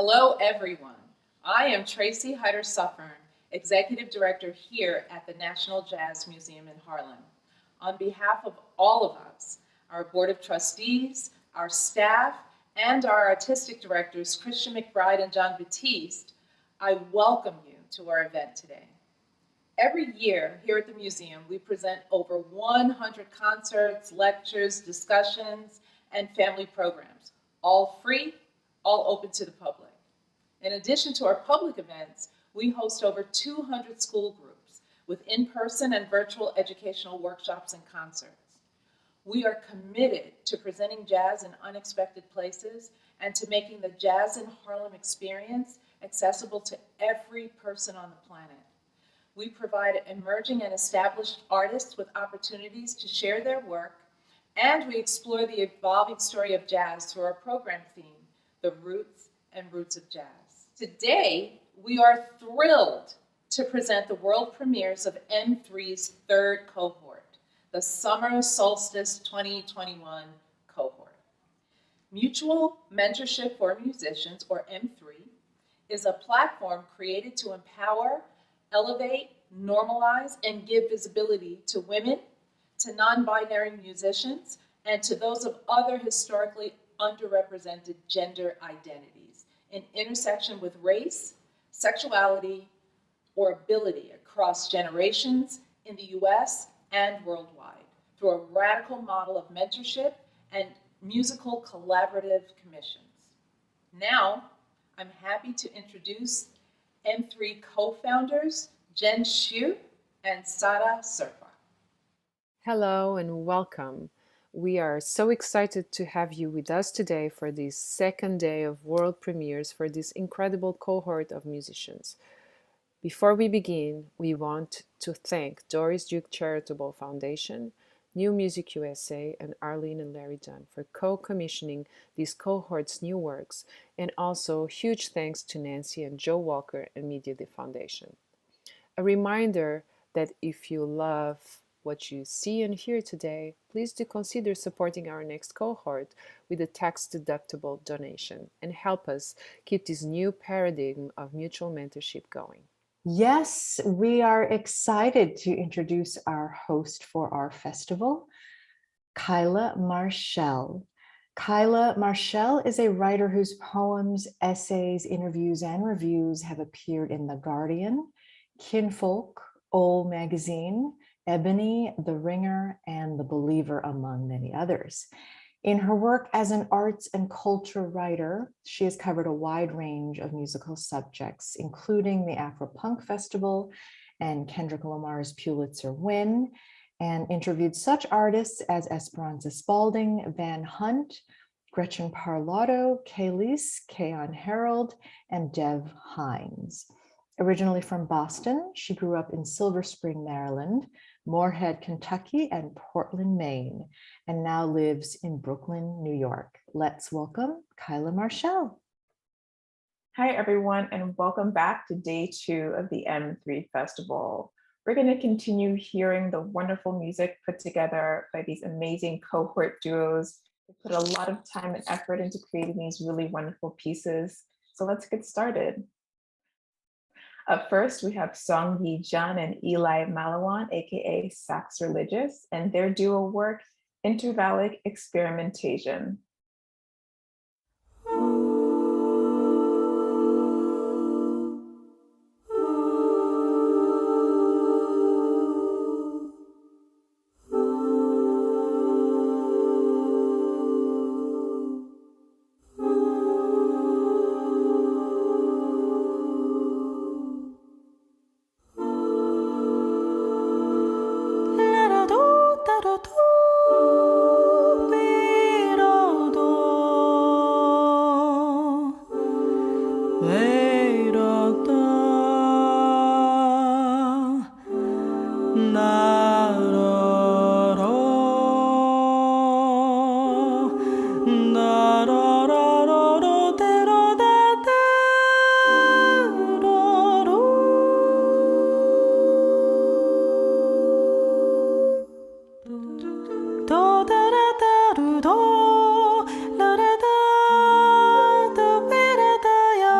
Hello, everyone. I am Tracy Hyder-Suffern, Executive Director here at the National Jazz Museum in Harlem. On behalf of all of us, our Board of Trustees, our staff, and our Artistic Directors, Christian McBride and John Batiste, I welcome you to our event today. Every year here at the museum, we present over 100 concerts, lectures, discussions, and family programs, all free, all open to the public. In addition to our public events, we host over 200 school groups with in-person and virtual educational workshops and concerts. We are committed to presenting jazz in unexpected places and to making the Jazz in Harlem experience accessible to every person on the planet. We provide emerging and established artists with opportunities to share their work, and we explore the evolving story of jazz through our program theme, The Roots and Roots of Jazz. Today, we are thrilled to present the world premieres of M3's third cohort, the Summer Solstice 2021 cohort. Mutual Mentorship for Musicians, or M3, is a platform created to empower, elevate, normalize, and give visibility to women, to non-binary musicians, and to those of other historically underrepresented gender identities in intersection with race, sexuality, or ability across generations in the US and worldwide through a radical model of mentorship and musical collaborative commissions. Now, I'm happy to introduce M3 co-founders Jen Xu and Sara Serpa. Hello and welcome. We are so excited to have you with us today for this second day of world premieres for this incredible cohort of musicians. Before we begin, we want to thank Doris Duke Charitable Foundation, New Music USA, and Arlene and Larry Dunn for co-commissioning these cohort's new works, and also huge thanks to Nancy and Joe Walker and Media Day Foundation. A reminder that if you love what you see and hear today, please do consider supporting our next cohort with a tax-deductible donation and help us keep this new paradigm of mutual mentorship going. Yes, we are excited to introduce our host for our festival, Kyla Marshell. Kyla Marshell is a writer whose poems, essays, interviews, and reviews have appeared in The Guardian, Kinfolk, Old Magazine, Ebony, The Ringer, and The Believer, among many others. In her work as an arts and culture writer, she has covered a wide range of musical subjects, including the Afro-Punk Festival and Kendrick Lamar's Pulitzer win, and interviewed such artists as Esperanza Spalding, Van Hunt, Gretchen Parlato, Kaylis, Keon Harold, and Dev Hines. Originally from Boston, she grew up in Silver Spring, Maryland, Moorhead, Kentucky, and Portland, Maine, and now lives in Brooklyn, New York. Let's welcome Kyla Marshell. Hi, everyone, and welcome back to day 2 of the M3 Festival. We're going to continue hearing the wonderful music put together by these amazing cohort duos. They put a lot of time and effort into creating these really wonderful pieces. So let's get started. Up first, we have Song Yi Jun and Eli Malawan, aka Sax Religious, and their duo work, Intervallic Experimentation. do la da da do be da da ya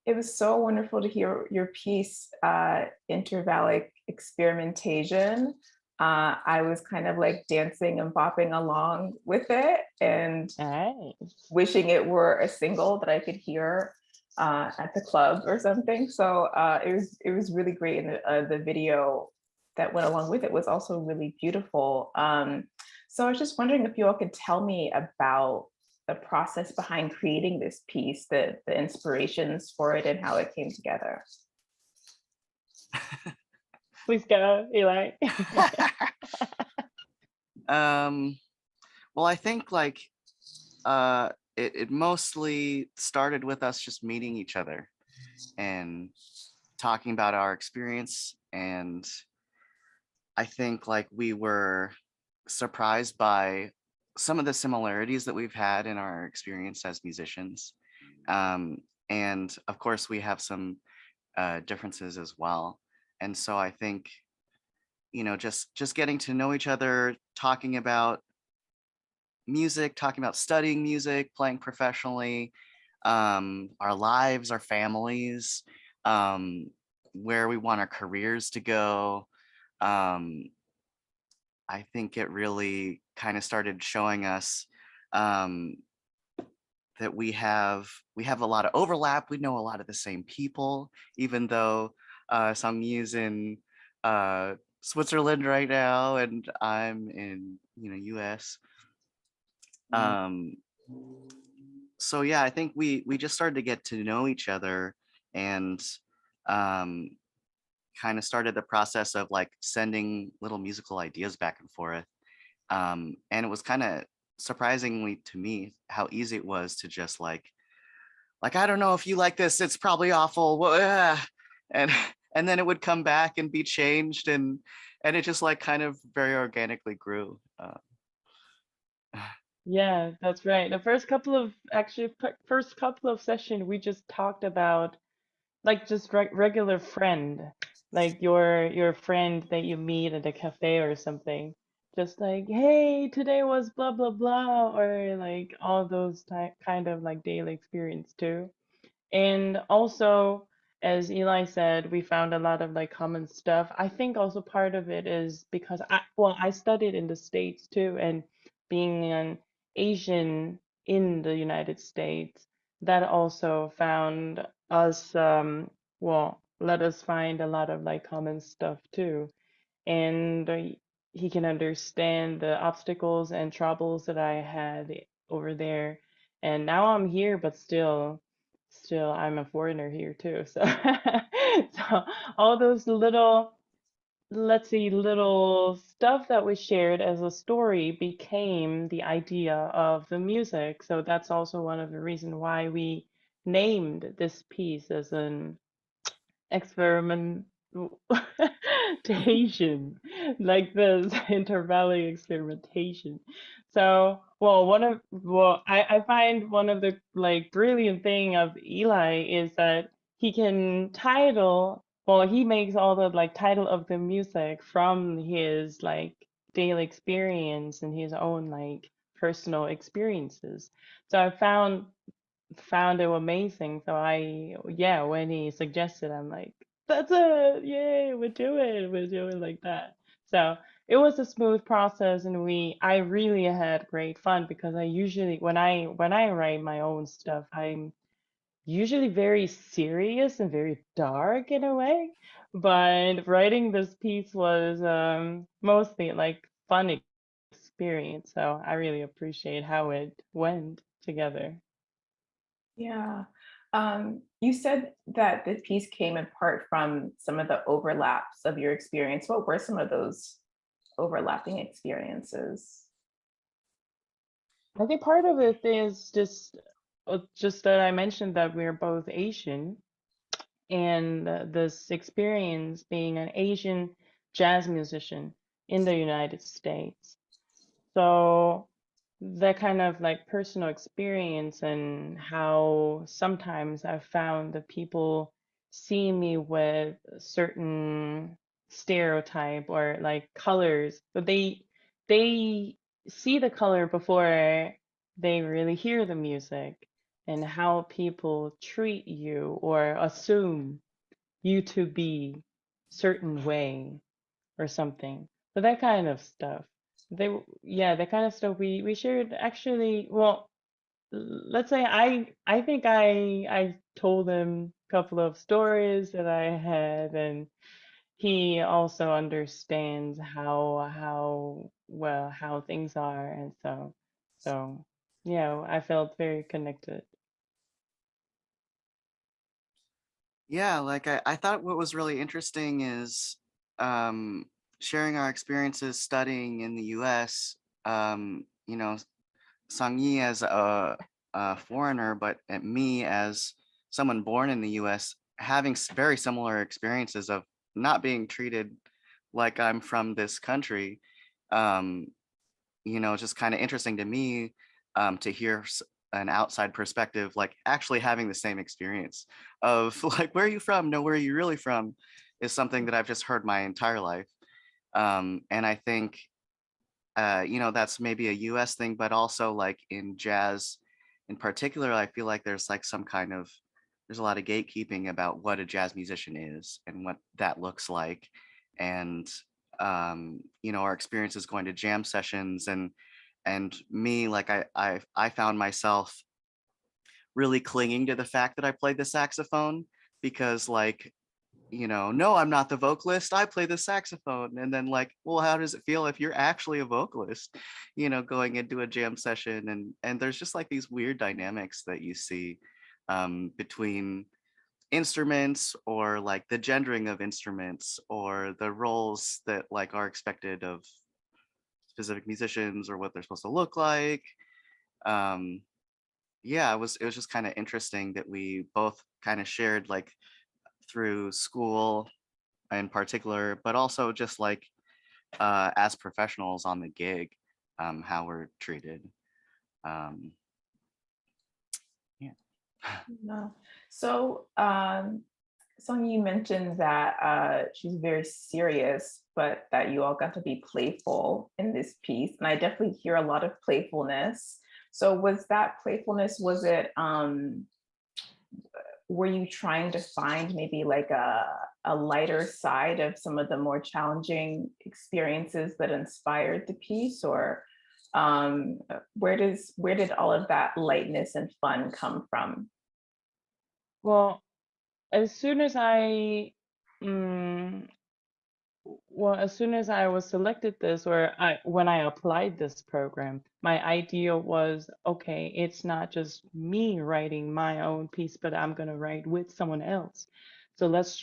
It was so wonderful to hear your piece, Intervallic Experimentation. I was kind of like dancing and bopping along with it and wishing it were a single that I could hear at the club or something. So it was really great, and the video that went along with it was also really beautiful. So I was just wondering if you all could tell me about the process behind creating this piece, the inspirations for it, and how it came together. Please go, Eli. Well, I think like it mostly started with us just meeting each other and talking about our experience. And I think like we were surprised by some of the similarities that we've had in our experience as musicians. And of course, we have some differences as well. And so I think, you know, just getting to know each other, talking about music, talking about studying music, playing professionally, our lives, our families, where we want our careers to go. I think it really kind of started showing us that we have a lot of overlap. We know a lot of the same people, even though Sangyi's in Switzerland right now, and I'm in US. So yeah, I think we just started to get to know each other, and kind of started the process of like sending little musical ideas back and forth. And it was kind of surprisingly to me how easy it was to just like I don't know if you like this, it's probably awful. And then it would come back and be changed, and it just like kind of very organically grew. Yeah, that's right. The first couple of sessions, we just talked about like just regular friend, like your friend that you meet at a cafe or something. Just like, hey, today was blah blah blah, or like all those kind of like daily experience too. And also, as Eli said, we found a lot of like common stuff. I think also part of it is because I studied in the States too, and being an Asian in the United States, that also found us, let us find a lot of like common stuff too. And he can understand the obstacles and troubles that I had over there. And now I'm here, but still I'm a foreigner here too. So so all those little, let's see, little stuff that we shared as a story became the idea of the music. So that's also one of the reasons why we named this piece as an experimentation, like this intervalley experimentation. So, I find one of the like brilliant thing of Eli is that he can he makes all the like title of the music from his like daily experience and his own like personal experiences. So I found it amazing. So yeah, when he suggested, I'm like, that's it, yay, we're doing like that. So it was a smooth process, and I really had great fun because I usually when I write my own stuff, I'm usually very serious and very dark in a way. But writing this piece was mostly like fun experience. So I really appreciate how it went together. Yeah. You said that this piece came in part from some of the overlaps of your experience. What were some of those overlapping experiences? I think part of it is just that I mentioned that we're both Asian, and this experience being an Asian jazz musician in the United States. So that kind of like personal experience, and how sometimes I've found that people see me with certain stereotype or like colors, but they see the color before they really hear the music, and how people treat you or assume you to be certain way or something. So that kind of stuff. Yeah, that kind of stuff we shared actually. Well, let's say I think I told him a couple of stories that I had, and he also understands how things are, and so yeah, I felt very connected. Yeah, like I thought what was really interesting is um, sharing our experiences studying in the US. You know, Sangyi as a foreigner, but me as someone born in the US, having very similar experiences of not being treated like I'm from this country. Um, it's just kind of interesting to me to hear an outside perspective, like actually having the same experience of like, where are you from? No, where are you really from? Is something that I've just heard my entire life. And I think, that's maybe a US thing, but also like in jazz in particular, I feel like there's a lot of gatekeeping about what a jazz musician is and what that looks like. And, our experiences going to jam sessions and me, like I found myself really clinging to the fact that I played the saxophone because like, no, I'm not the vocalist. I play the saxophone. And then like, well, how does it feel if you're actually a vocalist, going into a jam session? And there's just like these weird dynamics that you see between instruments, or like the gendering of instruments, or the roles that like are expected of specific musicians, or what they're supposed to look like. Um, yeah, it was just kind of interesting that we both kind of shared like through school in particular, but also just like as professionals on the gig, how we're treated. Um, yeah. No. So, Song, you mentioned that she's very serious, but that you all got to be playful in this piece. And I definitely hear a lot of playfulness. So was that playfulness, were you trying to find maybe like a lighter side of some of the more challenging experiences that inspired the piece? Or where did all of that lightness and fun come from? Well, as soon as I mm, as soon as I was selected this, or when I applied this program, my idea was, okay, it's not just me writing my own piece, but I'm gonna write with someone else. So let's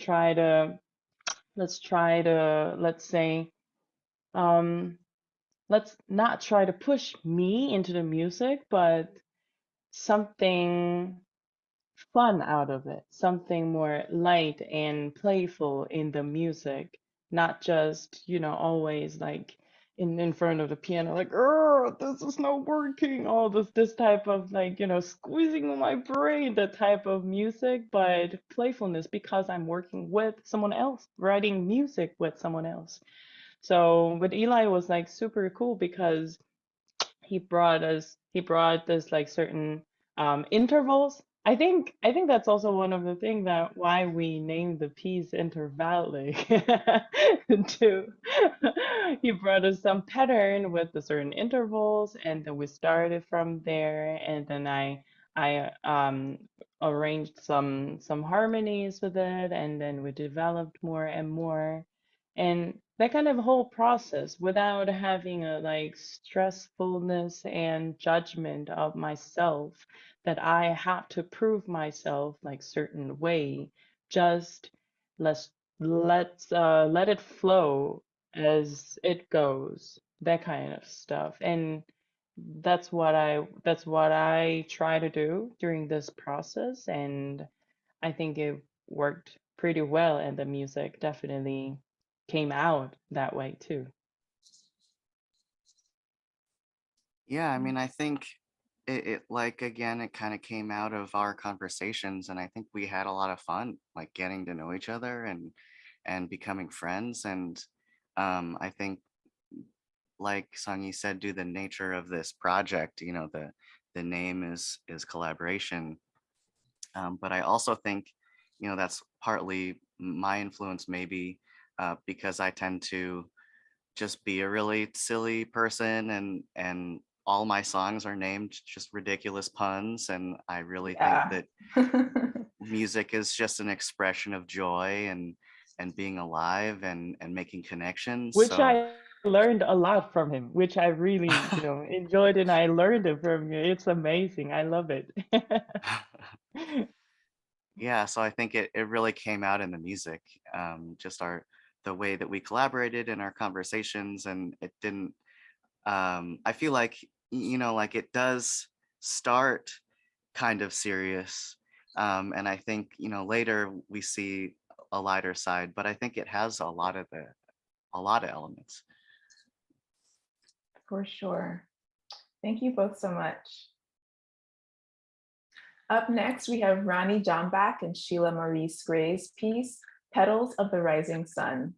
say, um, let's not try to push me into the music, but something fun out of it, something more light and playful in the music, not just, always like in front of the piano, like, oh, this is not working, all this type of like, squeezing my brain, that type of music, but playfulness because I'm working with someone else, writing music with someone else. So with Eli, it was like super cool because he brought us like certain intervals. I think that's also one of the things that why we named the piece intervallic to he brought us some pattern with the certain intervals, and then we started from there, and then I arranged some harmonies with it, and then we developed more and more. And that kind of whole process without having a like stressfulness and judgment of myself that I have to prove myself like certain way. Just let's let it flow as it goes, that kind of stuff. And that's what I try to do during this process, and I think it worked pretty well, and the music definitely came out that way too. Yeah, I mean, I think it like again, it kind of came out of our conversations, and I think we had a lot of fun, like getting to know each other and becoming friends. And I think, like Sangi said, due to the nature of this project, the name is collaboration. But I also think, that's partly my influence, maybe because I tend to just be a really silly person, and all my songs are named just ridiculous puns, and I really think Yeah. that music is just an expression of joy and being alive and making connections. Which So I learned a lot from him, which I really, enjoyed, and I learned it from you. It's amazing. I love it. yeah, so I think it really came out in the music, just the way that we collaborated in our conversations. And it didn't I feel like, like it does start kind of serious. And I think, later we see a lighter side, but I think it has a lot of elements. For sure. Thank you both so much. Up next, we have Ronnie Johnback and Sheila Maurice Gray's piece, Petals of the Rising Sun.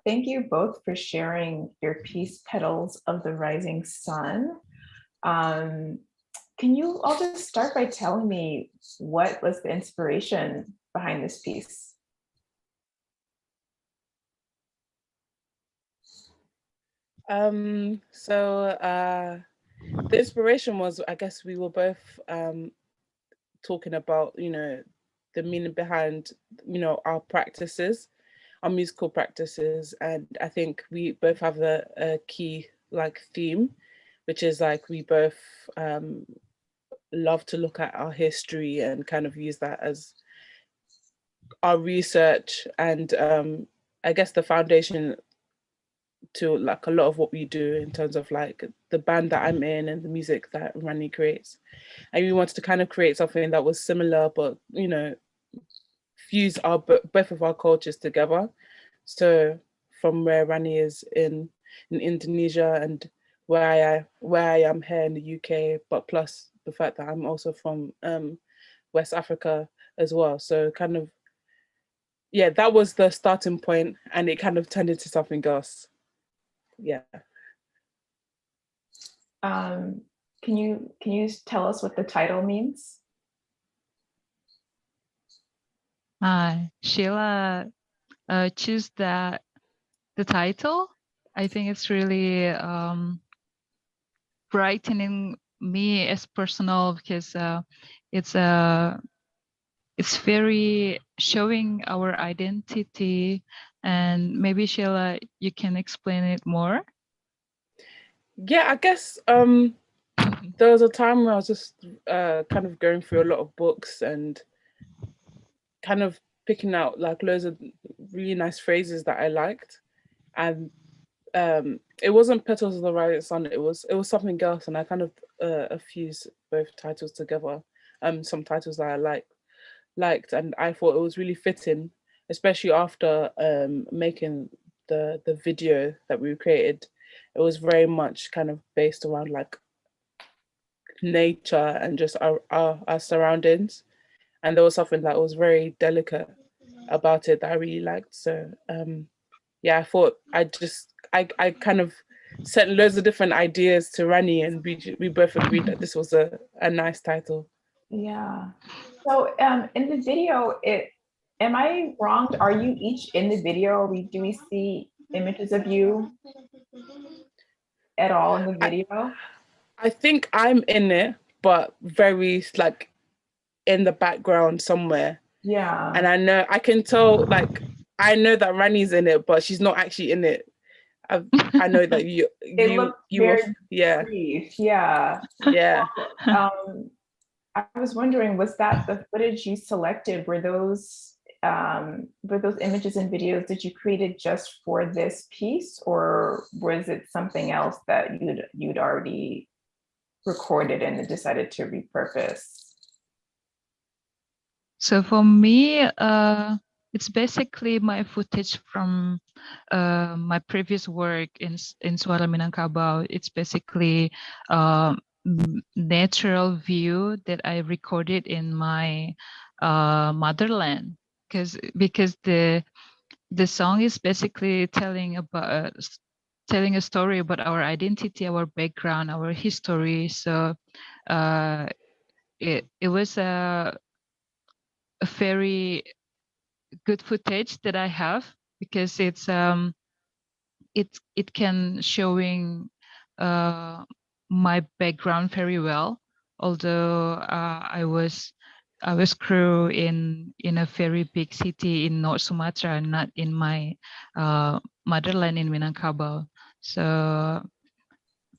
thank you both for sharing your piece, Petals of the Rising Sun. Can you all just start by telling me what was the inspiration behind this piece? The inspiration was, I guess we were both talking about, the meaning behind, our practices, our musical practices. And I think we both have a key like theme, which is like we both love to look at our history and kind of use that as our research and I guess the foundation to like a lot of what we do in terms of like the band that I'm in and the music that Ronnie creates. And we wanted to kind of create something that was similar, but fuse both of our cultures together. So from where Ronnie is in Indonesia and where I am here in the UK, but plus the fact that I'm also from West Africa as well. So kind of, yeah, that was the starting point, and it kind of turned into something else. Yeah. Can you tell us what the title means? Sheila choose the title. I think it's really brightening me as personal, because it's very showing our identity. And maybe Sheila, you can explain it more. Yeah, I guess there was a time where I was just kind of going through a lot of books and kind of picking out like loads of really nice phrases that I liked. And it wasn't Petals of the Rising Sun, it was something else, and I kind of fused both titles together. Some titles that I liked, and I thought it was really fitting, especially after making the video that we created. It was very much kind of based around like nature and just our surroundings, and there was something that was very delicate about it that I really liked. So yeah, I thought I kind of sent loads of different ideas to Ronnie, and we both agreed that this was a nice title. Yeah. So in the video, am I wrong? Are you each in the video? Do we see images of you at all in the video? I think I'm in it, but very like in the background somewhere. Yeah. And I can tell, like, I know that Ronnie's in it, but she's not actually in it. I know that you yeah. Brief. Yeah. Yeah. I was wondering, was that the footage you selected? Were those images and videos that you created just for this piece, or was it something else that you'd already recorded and decided to repurpose? So for me, it's basically my footage from my previous work in Suara Minangkabau. It's basically natural view that I recorded in my motherland, because the song is basically telling a story about our identity, our background, our history. So it was a very good footage that I have, because it's it can showing my background very well. Although I was crew in a very big city in North Sumatra, not in my motherland in Minangkabau. So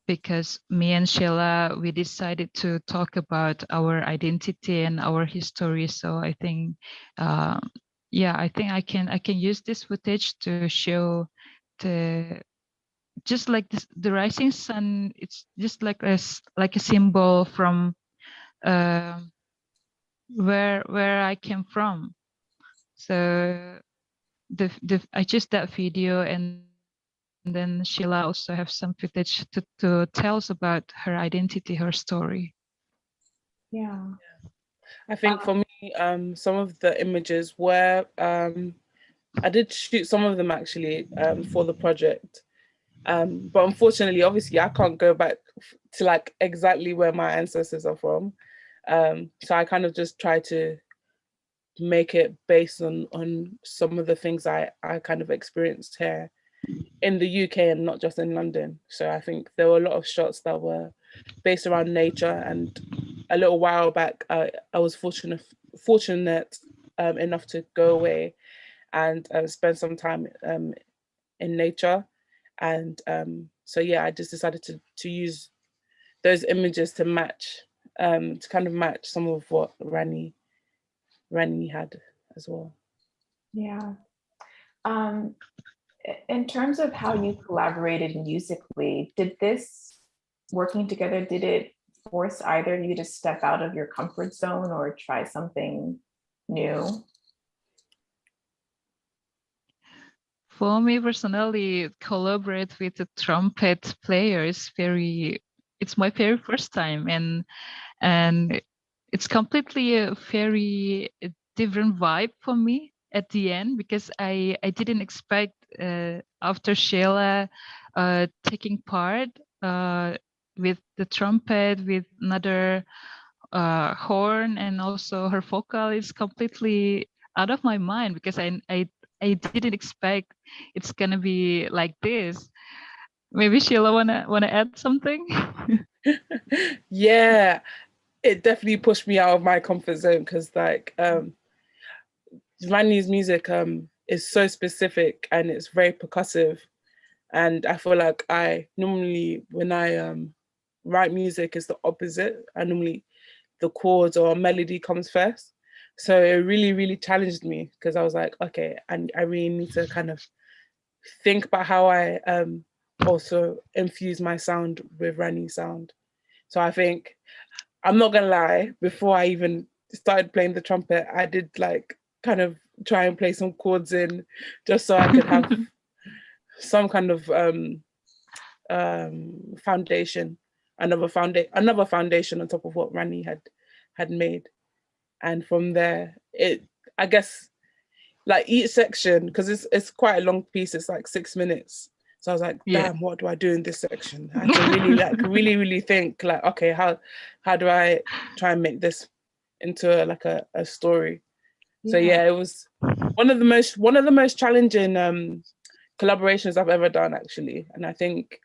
because me and Sheila, we decided to talk about our identity and our history. So I think, yeah, I think I can use this footage to show just like this, the rising sun. It's just like a symbol from where I came from. So I just that video, and then Sheila also have some footage to tell us about her identity, her story. Yeah. I think for me, some of the images were I did shoot some of them actually for the project. But unfortunately, obviously, I can't go back to like exactly where my ancestors are from. So I kind of just try to make it based on some of the things I kind of experienced here in the UK and not just in London. So I think there were a lot of shots that were based around nature. And a little while back, I was fortunate enough to go away and spend some time in nature. And so yeah, I just decided to use those images to match, to kind of match some of what Ronnie had as well. Yeah. In terms of how you collaborated musically, did this working together, did it force either of you to step out of your comfort zone or try something new? For me personally, collaborate with a trumpet player is it's my very first time, and it's completely a very different vibe for me at the end, because I didn't expect after Sheila taking part with the trumpet, with another horn, and also her vocal is completely out of my mind, because I didn't expect it's gonna be like this. Maybe Sheila wanna add something? Yeah, it definitely pushed me out of my comfort zone because like Ronnie's music is so specific and it's very percussive. And I feel like I normally, when I write music, it's the opposite. I normally, the chords or melody comes first. So it really, really challenged me because I was like, okay, and I really need to kind of think about how I also infuse my sound with Ronnie's sound. So I think, I'm not gonna lie, before I even started playing the trumpet, I did like kind of try and play some chords in just so I could have some kind of foundation, another foundation on top of what Ronnie had made. And from there, I guess like each section, because it's quite a long piece, it's like 6 minutes. So I was like, damn, what do I do in this section? I had to really really think like, okay, how do I try and make this into a story? So yeah, it was one of the most challenging collaborations I've ever done actually. And I think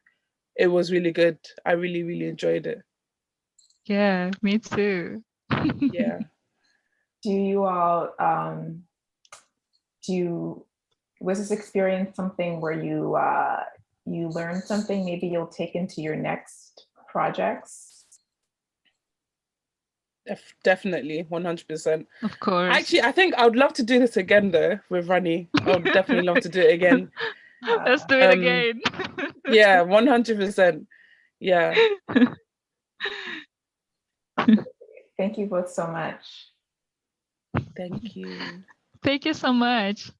it was really good. I really, really enjoyed it. Yeah, me too. Yeah. Do you all, was this experience something where you learned something maybe you'll take into your next projects? Definitely, 100%. Of course. Actually, I think I would love to do this again though with Ronnie. I would definitely love to do it again. Let's do it again. Yeah, 100%. Yeah. Thank you both so much. Thank you. Thank you so much.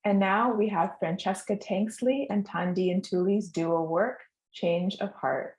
And now we have Francesca Tanksley and Tandi and Tuli's duo work, Change of Heart.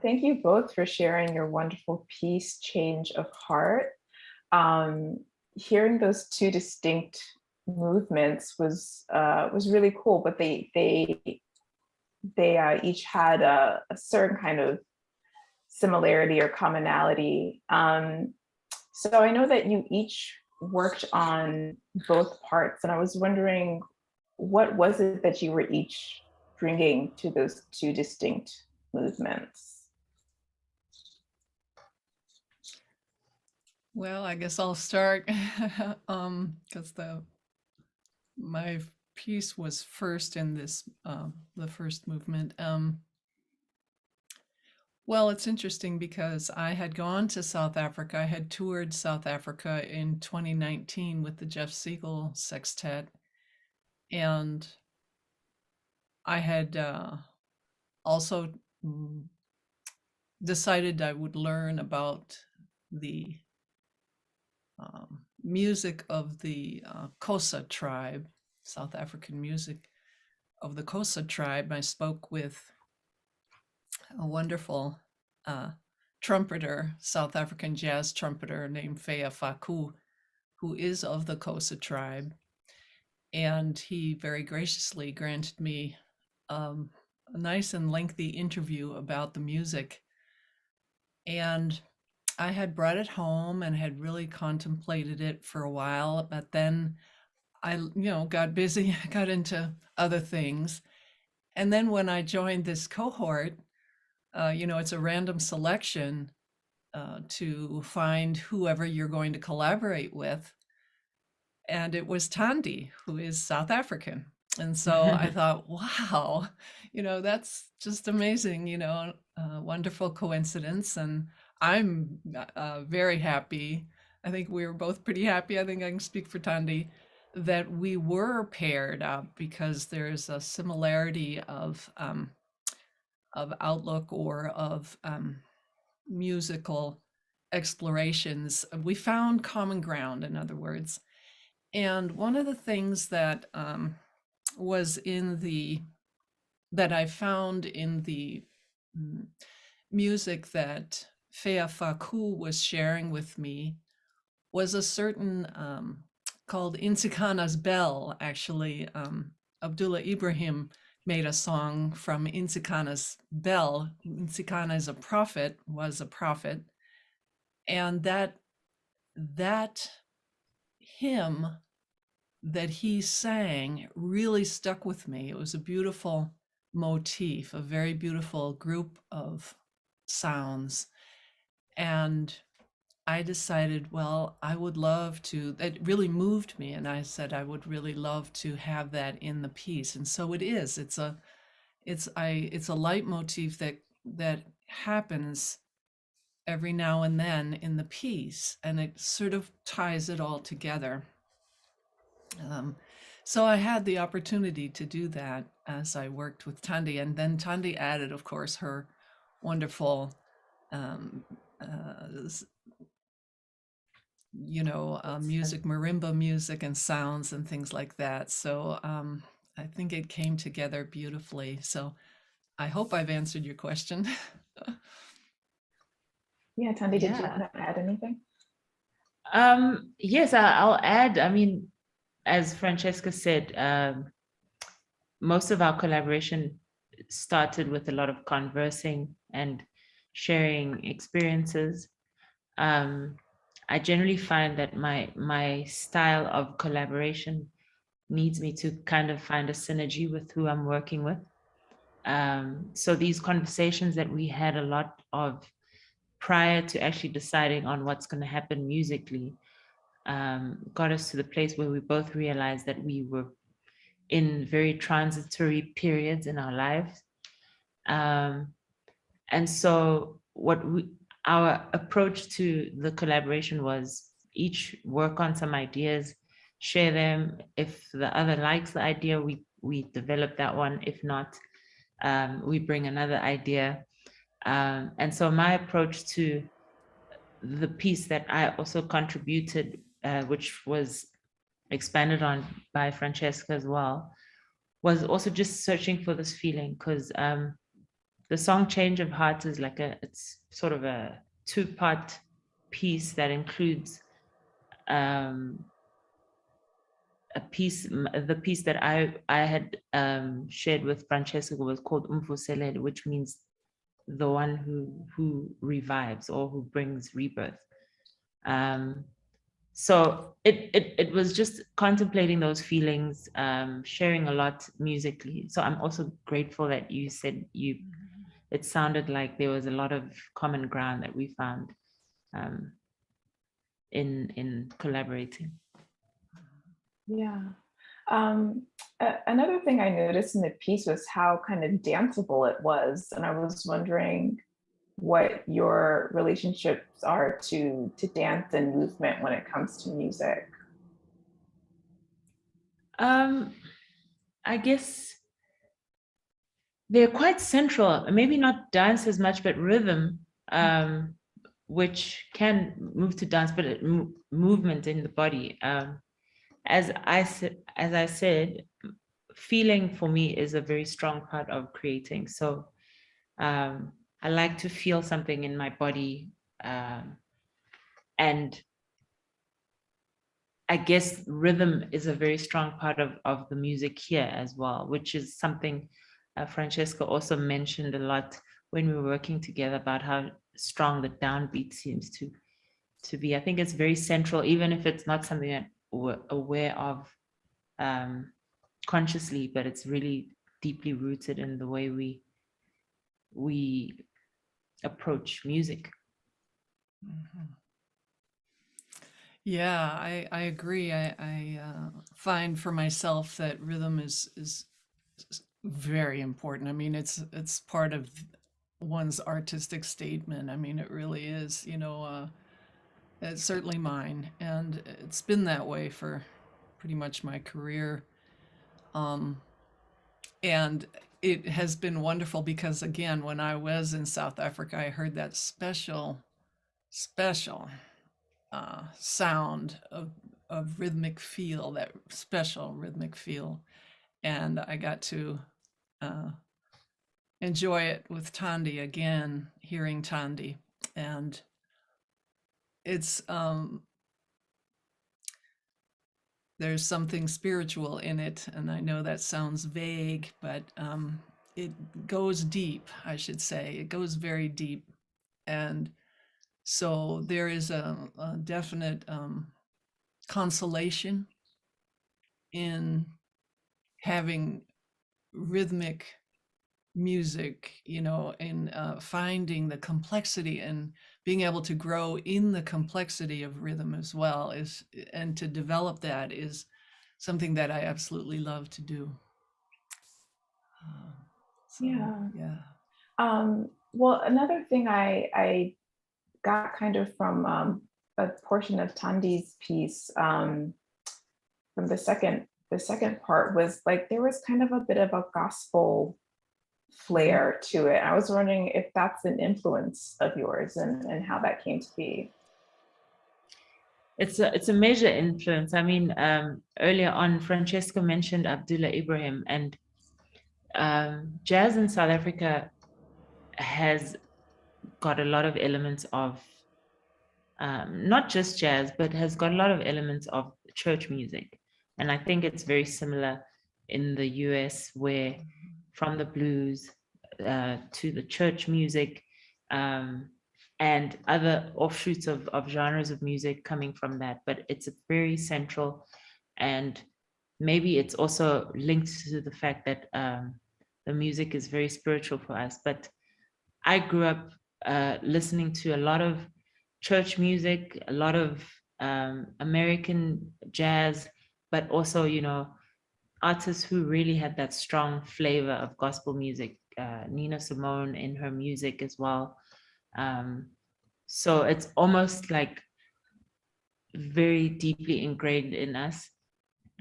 Thank you both for sharing your wonderful piece, Change of Heart. Hearing those two distinct movements was really cool, but they each had a certain kind of similarity or commonality. So I know that you each worked on both parts, and I was wondering, what was it that you were each bringing to those two distinct movements? Well, I guess I'll start because my piece was first in this the first movement. Well, it's interesting because I had gone to South Africa. I had toured South Africa in 2019 with the Jeff Siegel Sextet, and I had also decided I would learn about the music of the Xhosa tribe, South African music of the Xhosa tribe. I spoke with a wonderful trumpeter, South African jazz trumpeter named Fea Faku, who is of the Xhosa tribe. And he very graciously granted me a nice and lengthy interview about the music. And I had brought it home and had really contemplated it for a while, but then I, got busy, got into other things. And then when I joined this cohort, it's a random selection to find whoever you're going to collaborate with. And it was Thandi, who is South African. And so I thought, wow, that's just amazing, wonderful coincidence. And I'm very happy. I think we were both pretty happy. I think I can speak for Thandi that we were paired up because there's a similarity of outlook or of musical explorations. We found common ground, in other words. And one of the things that was that I found in the music that Fea Faku was sharing with me was a certain called Insikana's Bell. Actually, Abdullah Ibrahim made a song from Insikana's Bell. Insikana is was a prophet. And that hymn that he sang really stuck with me. It was a beautiful motif, a very beautiful group of sounds. And I decided, well, I would love to, it really moved me. And I said, I would really love to have that in the piece. And so it is, it's a leitmotif that happens every now and then in the piece, and it sort of ties it all together. So I had the opportunity to do that as I worked with Thandi, and then Thandi added, of course, her wonderful, music, marimba music and sounds and things like that. So I think it came together beautifully. So I hope I've answered your question. Yeah, Thandi, did you want to add anything? Yes, I'll add. I mean, as Francesca said, most of our collaboration started with a lot of conversing and sharing experiences. I generally find that my style of collaboration needs me to kind of find a synergy with who I'm working with. So these conversations that we had a lot of prior to actually deciding on what's going to happen musically got us to the place where we both realized that we were in very transitory periods in our lives. And so our approach to the collaboration was each work on some ideas, share them. If the other likes the idea, we develop that one. If not, we bring another idea. And so my approach to the piece that I also contributed, which was expanded on by Francesca as well, was also just searching for this feeling, because the song Change of Heart is like it's sort of a 2-part piece that includes the piece that I had shared with Francesca was called Umvuselele, which means the one who revives or who brings rebirth. So it was just contemplating those feelings, sharing a lot musically. So I'm also grateful that you said it sounded like there was a lot of common ground that we found in collaborating. Yeah. Another thing I noticed in the piece was how kind of danceable it was. And I was wondering what your relationships are to dance and movement when it comes to music. I guess they're quite central, maybe not dance as much, but rhythm, which can move to dance, but movement in the body. As I said, feeling for me is a very strong part of creating. So I like to feel something in my body. And I guess rhythm is a very strong part of the music here as well, which is something Francesca also mentioned a lot when we were working together about how strong the downbeat seems to be. I think it's very central, even if it's not something that we're aware of consciously, but it's really deeply rooted in the way we approach music. Mm-hmm. Yeah, I agree. I find for myself that rhythm is very important. I mean, it's part of one's artistic statement. I mean, it really is. It's certainly mine, and it's been that way for pretty much my career. And it has been wonderful because, again, when I was in South Africa, I heard that special sound of rhythmic feel, that special rhythmic feel. And I got to enjoy it with Tandi again, hearing Tandi. And it's, there's something spiritual in it. And I know that sounds vague, but it goes deep, I should say. It goes very deep. And so there is a definite consolation in having rhythmic music, in finding the complexity and being able to grow in the complexity of rhythm as well, and to develop that is something that I absolutely love to do. Yeah. Well, another thing I got kind of from a portion of Tandi's piece, from the second part, was like there was kind of a bit of a gospel flair to it. I was wondering if that's an influence of yours and how that came to be. It's a major influence. I mean, earlier on, Francesca mentioned Abdullah Ibrahim, and jazz in South Africa has got a lot of elements of not just jazz, but has got a lot of elements of church music. And I think it's very similar in the US, where from the blues to the church music and other offshoots of genres of music coming from that. But it's a very central, and maybe it's also linked to the fact that the music is very spiritual for us. But I grew up listening to a lot of church music, a lot of American jazz, but also, artists who really had that strong flavor of gospel music, Nina Simone in her music as well. So it's almost like very deeply ingrained in us.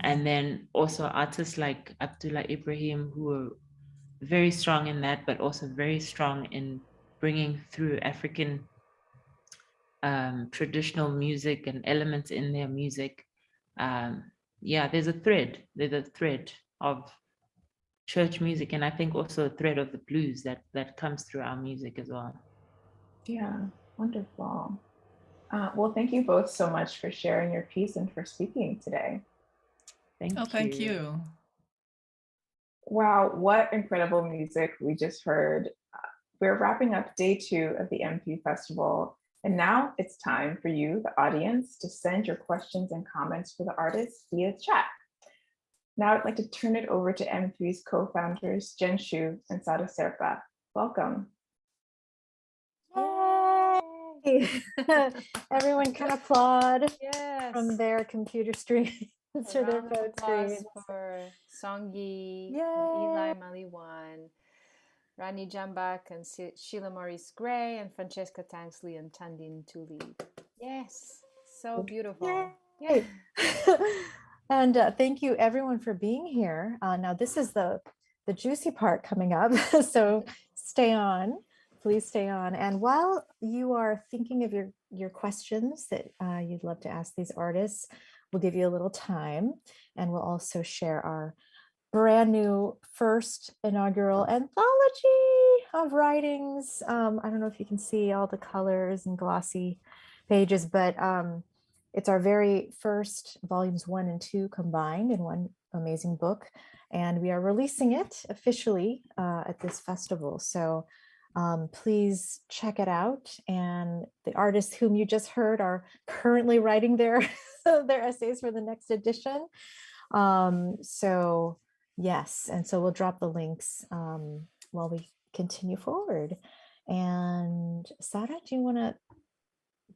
And then also artists like Abdullah Ibrahim, who are very strong in that, but also very strong in bringing through African traditional music and elements in their music. There's a thread of church music, and I think also a thread of the blues that comes through our music as well. Yeah, wonderful. Well, thank you both so much for sharing your piece and for speaking today. Thank you. Wow, what incredible music we just heard. We're wrapping up day 2 of the M3 Festival, and now it's time for you, the audience, to send your questions and comments for the artists via chat. Now I'd like to turn it over to M3's co-founders, Jen Shu and Sada Serpa. Welcome. Yay! Everyone can applaud Yes. from their computer screens or their Round of phone applause screens. for Songi, Yay! Eli Maliwan, Ronnie Johnback, and Sheila Maurice Gray, and Francesca Tanksley and Tandin Tuli. Yes, so beautiful. Yay! And thank you everyone for being here. Now this is the juicy part coming up, so stay on. Please stay on. And while you are thinking of your questions that you'd love to ask these artists, we'll give you a little time, and we'll also share our brand new first inaugural anthology of writings. I don't know if you can see all the colors and glossy pages, but it's our very first volumes 1 and 2 combined in one amazing book. And we are releasing it officially at this festival. So please check it out. And the artists whom you just heard are currently writing their essays for the next edition. So yes, and so we'll drop the links while we continue forward. And Sada, do you want to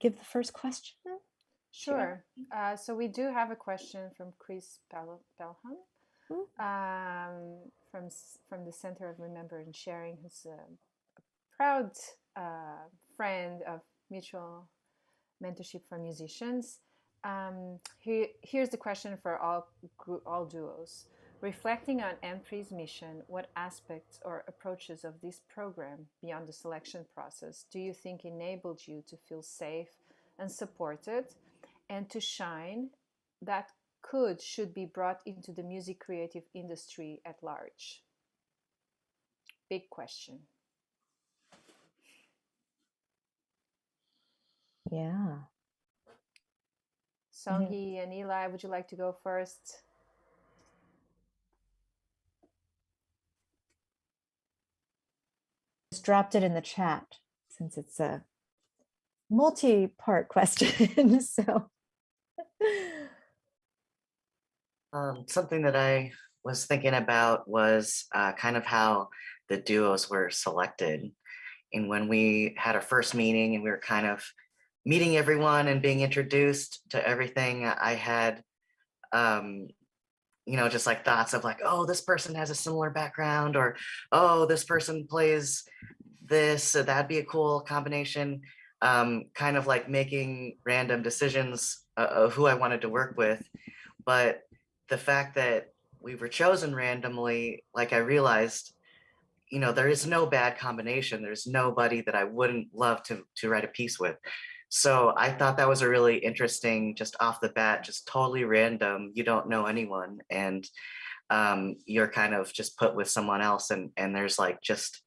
give the first question? Sure. So we do have a question from Chris Pelham from the Center of Remember and Sharing, who's a proud friend of Mutual Mentorship for Musicians. Here's the question for all duos. Reflecting on M3's mission, what aspects or approaches of this program, beyond the selection process, do you think enabled you to feel safe and supported, and to shine that should be brought into the music creative industry at large? Big question. Yeah. Songi and Eli, would you like to go first? Just dropped it in the chat since it's a multi-part question. So something that I was thinking about was kind of how the duos were selected. And when we had our first meeting and we were kind of meeting everyone and being introduced to everything, I had, just like thoughts of like, oh, this person has a similar background, or, oh, this person plays this, so that'd be a cool combination. Kind of like making random decisions of who I wanted to work with. But the fact that we were chosen randomly, like I realized, there is no bad combination. There's nobody that I wouldn't love to write a piece with. So I thought that was a really interesting, just off the bat, just totally random. You don't know anyone, and you're kind of just put with someone else, and there's like just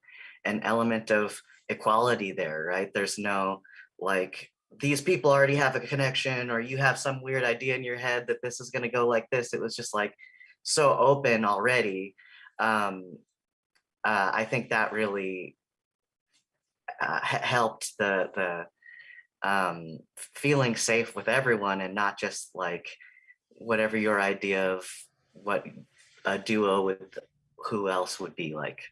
an element of equality there, right? There's no like, these people already have a connection, or you have some weird idea in your head that this is going to go like this. It was just like so open already. I think that really helped the feeling safe with everyone, and not just like whatever your idea of what a duo with who else would be like.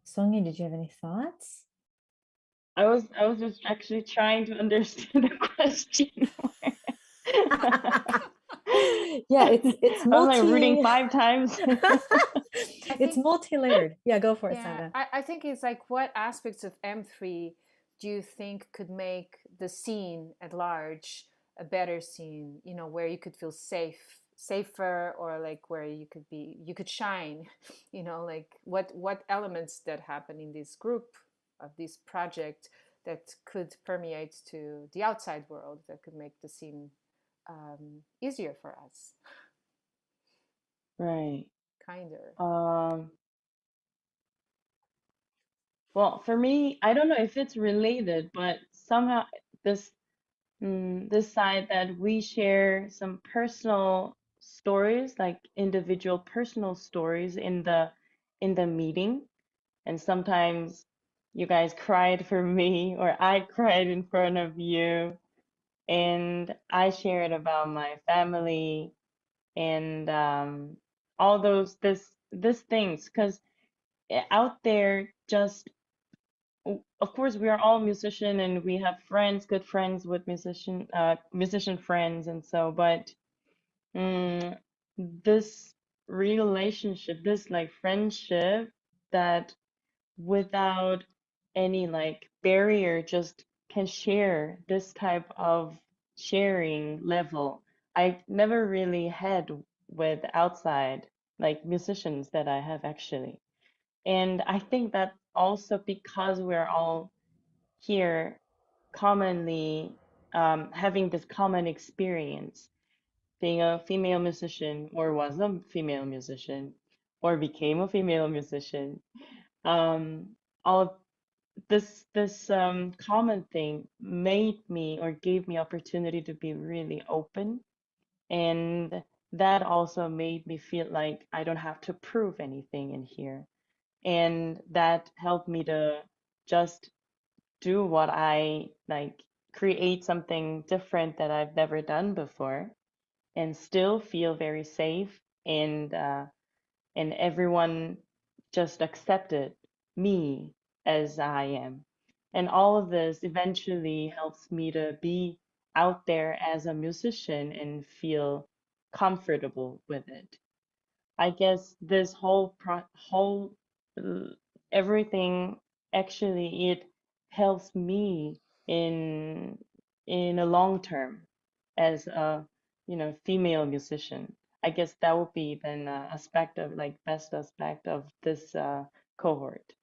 Songi, did you have any thoughts? I was just actually trying to understand the question. Yeah, it's I was like reading 5 times. It's multi-layered. Yeah, go for it, Sada. I think it's like, what aspects of M3 do you think could make the scene at large a better scene, where you could feel safer, or like where you could shine, like what elements that happen in this group of this project that could permeate to the outside world, that could make the scene easier for us, Right. kinder. Well, for me, I don't know if it's related, but somehow this this side that we share some personal stories, like individual personal stories in the meeting, and sometimes you guys cried for me or I cried in front of you, and I shared about my family and all those this things because out there just of course we are all musician and we have friends, good friends with musician friends and so, but mm, this relationship, this like friendship that without any like barrier just can share this type of sharing level I never really had with outside like musicians that I have actually. And I think that also because we're all here commonly having this common experience, being a female musician or was a female musician or became a female musician, um, all this common thing made me or gave me opportunity to be really open, and that also made me feel like I don't have to prove anything in here, and that helped me to just do what I like, create something different that I've never done before, and still feel very safe and everyone just accepted me as I am. And all of this eventually helps me to be out there as a musician and feel comfortable with it. I guess this whole uh, everything actually it helps me in in a long term as a female musician. I guess that would be then aspect of like best aspect of this cohort.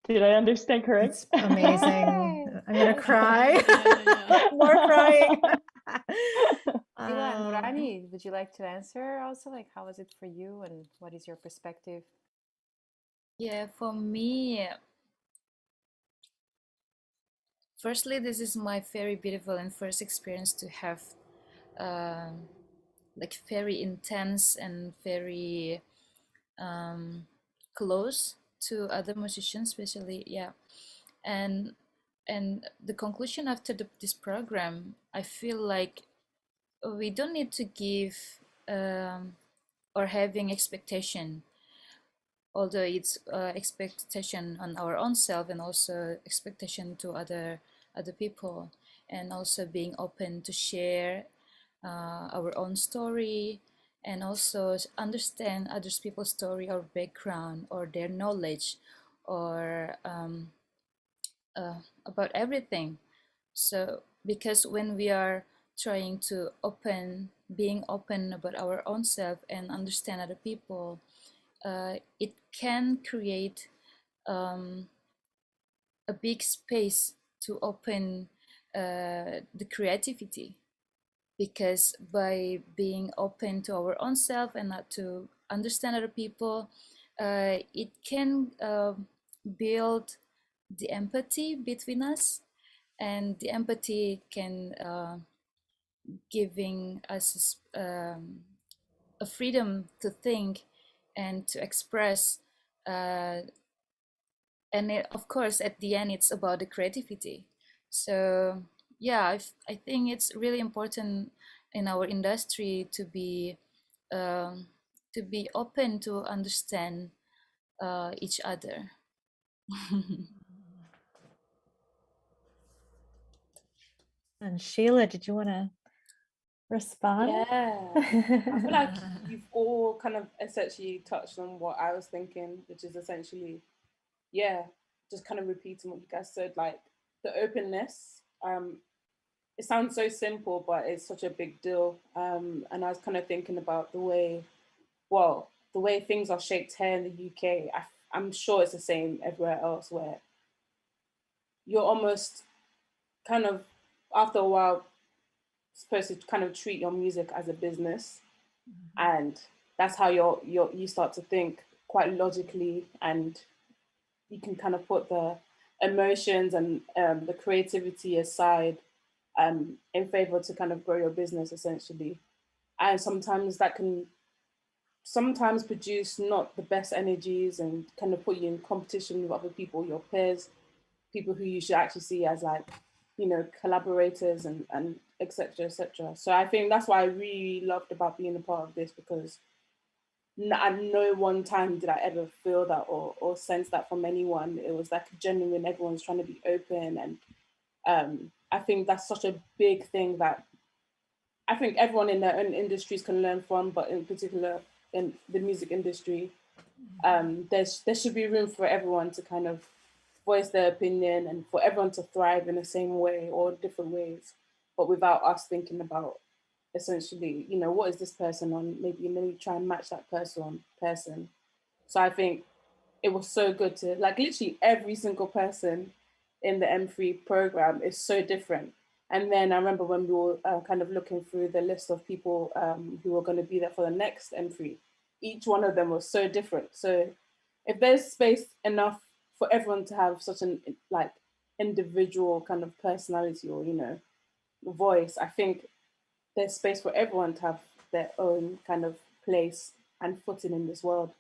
Did I understand correct? It's amazing. Yay! I'm gonna cry. Yeah. More crying. Sheila and Um, Ronnie, would you like to answer also? Like, how was it for you, and what is your perspective? Yeah, for me, firstly, this is my very beautiful and first experience to have like very intense and very close to other musicians, especially, yeah. And the conclusion after this program, I feel like we don't need to give or having expectation, although it's expectation on our own self and also expectation to other people, and also being open to share our own story and also understand other people's story or background or their knowledge or about everything. So because when we are trying to being open about our own self and understand other people, it can create a big space to open the creativity, because by being open to our own self and not to understand other people, it can build the empathy between us, and the empathy can giving us a freedom to think and to express, and of course at the end it's about the creativity. So yeah, I think it's really important in our industry um, to be open to understand each other. and Sheila, did you want to respond? Yeah, I feel like you've all kind of essentially touched on what I was thinking, which is essentially, yeah, just kind of repeating what you guys said, like the openness. It sounds so simple, but it's such a big deal. And I was kind of thinking about the way things are shaped here in the UK. I'm sure it's the same everywhere else, where you're almost kind of, after a while, supposed to kind of treat your music as a business, and that's how you start to think quite logically, and you can kind of put the emotions and the creativity aside in favor to kind of grow your business essentially. And sometimes that can sometimes produce not the best energies and kind of put you in competition with other people, your peers, people who you should actually see as like, you know, collaborators and et cetera, et cetera. So I think that's why I really loved about being a part of this, because at no one time did I ever feel that or sense that from anyone. It was like genuine, everyone's trying to be open. And I think that's such a big thing that I think everyone in their own industries can learn from, but in particular in the music industry, there should be room for everyone to kind of voice their opinion and for everyone to thrive in the same way or different ways, but without us thinking about essentially, you know, what is this person on? Maybe let me try and match that person. So I think it was so good to like literally every single person in the M3 program is so different. And then I remember when we were kind of looking through the list of people who were going to be there for the next M3, each one of them was so different. So if there's space enough for everyone to have such an like individual kind of personality or, you know, voice, I think there's space for everyone to have their own kind of place and footing in this world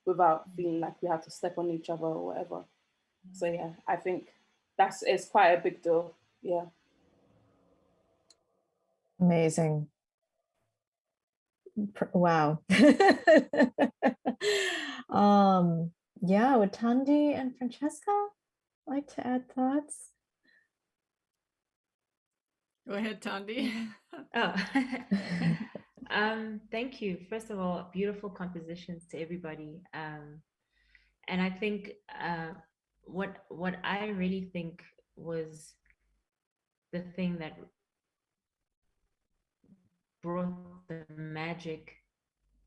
without feeling like we have to step on each other or whatever. So yeah, I think it's quite a big deal. Yeah. Amazing. Wow. Yeah, would Tandy and Francesca like to add thoughts? Go ahead, Tandy. Oh, thank you. First of all, beautiful compositions to everybody. And I think what I really think was the thing that brought the magic,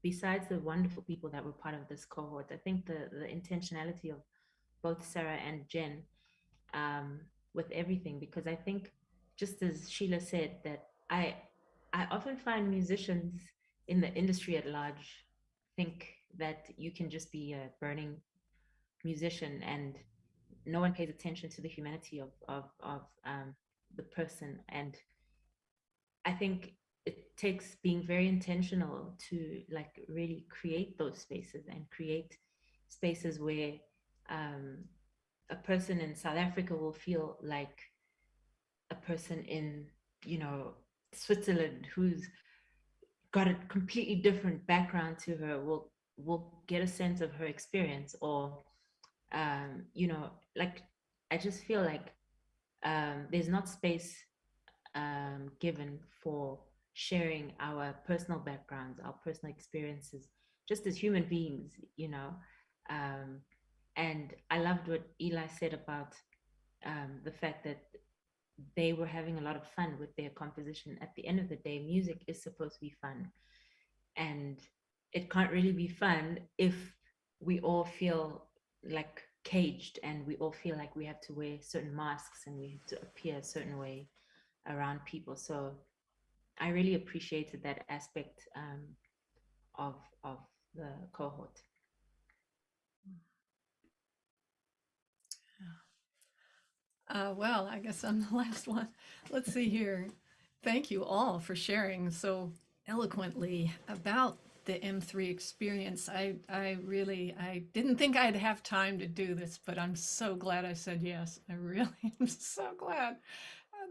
besides the wonderful people that were part of this cohort, I think the intentionality of both Sarah and Jen with everything, because I think, just as Sheila said, that I often find musicians in the industry at large think that you can just be a burning musician and no one pays attention to the humanity of the person. And I think it takes being very intentional to like really create those spaces and create spaces where a person in South Africa will feel like a person in, you know, Switzerland who's got a completely different background to her will get a sense of her experience. Or you know, like I just feel like there's not space given for sharing our personal backgrounds, our personal experiences, just as human beings, you know. And I loved what Eli said about the fact that they were having a lot of fun with their composition. At the end of the day, music is supposed to be fun. And it can't really be fun if we all feel like caged and we all feel like we have to wear certain masks and we have to appear a certain way around people. So I really appreciated that aspect of the cohort. Well, I guess I'm the last one. Let's see here. Thank you all for sharing so eloquently about the M3 experience. I didn't think I'd have time to do this, but I'm so glad I said yes. I really am so glad.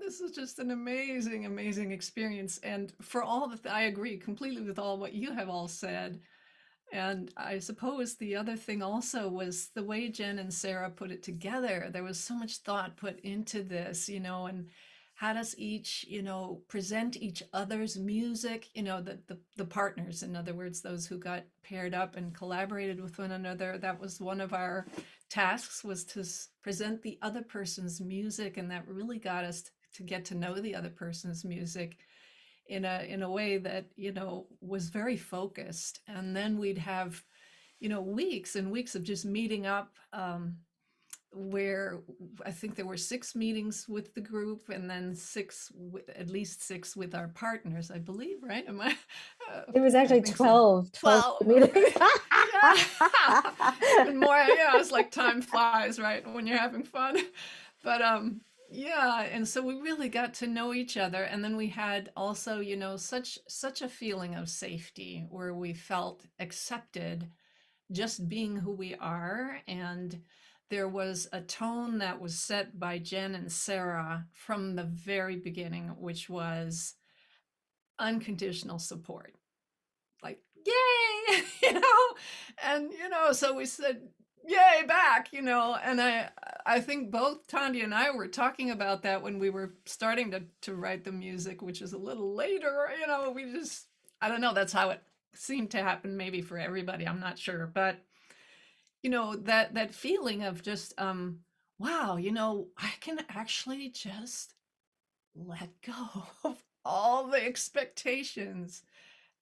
This is just an amazing, amazing experience. And for all that, I agree completely with all what you have all said. And I suppose the other thing also was the way Jen and Sarah put it together. There was so much thought put into this, you know, and had us each, you know, present each other's music, you know, the partners, in other words, those who got paired up and collaborated with one another. That was one of our tasks, was to present the other person's music. And that really got us to get to know the other person's music in a way that, you know, was very focused. And then we'd have, you know, weeks and weeks of just meeting up where I think there were 6 meetings with the group, and then at least 6 with our partners, I believe, right? Am I? It was actually 12 meetings. Okay. Yeah. Even more, it's like time flies, right, when you're having fun. But yeah, and so we really got to know each other, and then we had also, such a feeling of safety where we felt accepted just being who we are. And there was a tone that was set by Jen and Sarah from the very beginning, which was unconditional support. Like, yay, and so we said yay back, and I think both Tanya and I were talking about that when we were starting to write the music, which is a little later. We just, I don't know, that's how it seemed to happen, maybe for everybody, I'm not sure. But that feeling of just wow, I can actually just let go of all the expectations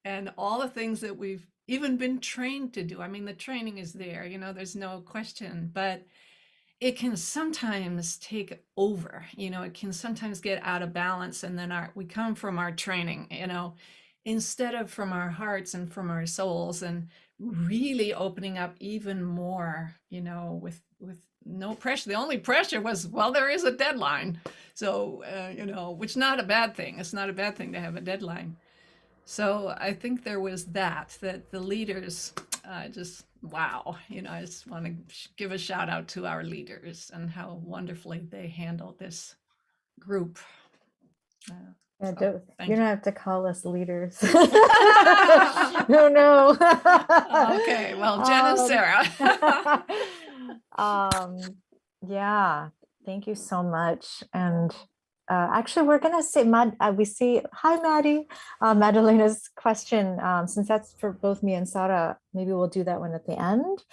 and all the things that we've even been trained to do. I mean, the training is there, there's no question, but it can sometimes take over, it can sometimes get out of balance. And then we come from our training, instead of from our hearts and from our souls, and really opening up even more, with no pressure. The only pressure was, well, there is a deadline. So, which not a bad thing. It's not a bad thing to have a deadline. So I think there was that the leaders just, wow, I just want to give a shout out to our leaders and how wonderfully they handled this group. Yeah, So, you don't have to call us leaders. No. Okay, well, Jen and Sarah. Yeah, thank you so much. And actually, we're gonna say, we see, hi, Maddie. Madalena's question, since that's for both me and Sarah, maybe we'll do that one at the end.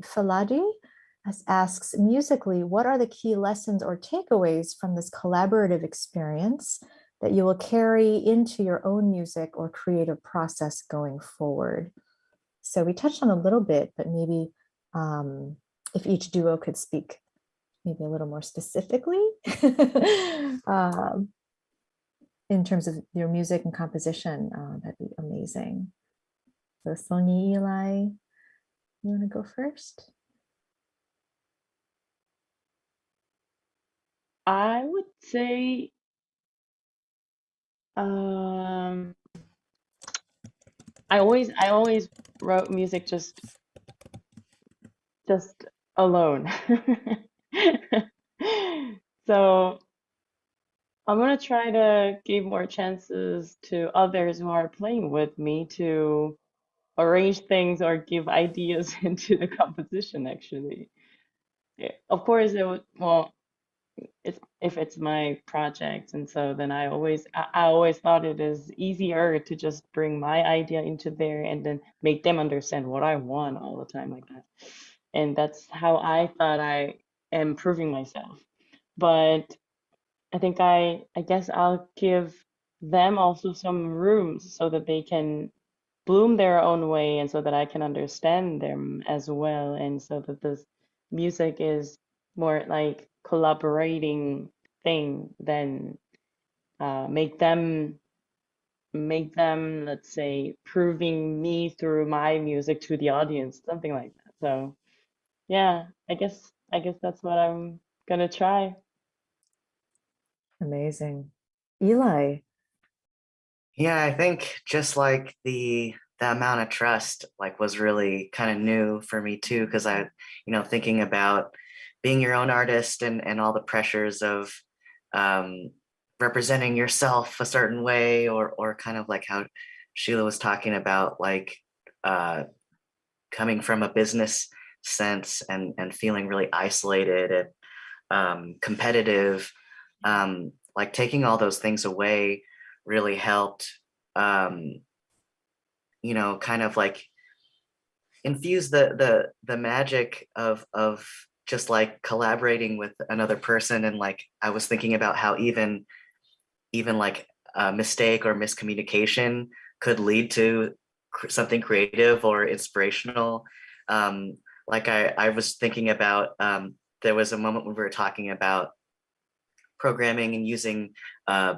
Faladi asks, musically, what are the key lessons or takeaways from this collaborative experience that you will carry into your own music or creative process going forward? So we touched on a little bit, but maybe if each duo could speak maybe a little more specifically in terms of your music and composition, that'd be amazing. So Sonia, Eli, you want to go first? I would say I always wrote music just alone. So I'm gonna try to give more chances to others who are playing with me to arrange things or give ideas into the composition, actually. Yeah. Of course, if it's my project, and so then I always thought it is easier to just bring my idea into there and then make them understand what I want all the time like that. And that's how I thought I am proving myself. But I think I guess I'll give them also some room so that they can bloom their own way, and so that I can understand them as well, and so that this music is more like collaborating thing than make them, let's say, proving me through my music to the audience, something like that. So yeah, I guess that's what I'm gonna try. Amazing. Eli. Yeah, I think just like the amount of trust like was really kind of new for me too, because I, thinking about being your own artist and all the pressures of representing yourself a certain way, or kind of like how Sheila was talking about, like coming from a business sense and feeling really isolated and competitive, like taking all those things away really helped, kind of like infuse the magic of just like collaborating with another person. And like I was thinking about how even like a mistake or miscommunication could lead to something creative or inspirational. like I was thinking about, there was a moment when we were talking about programming and using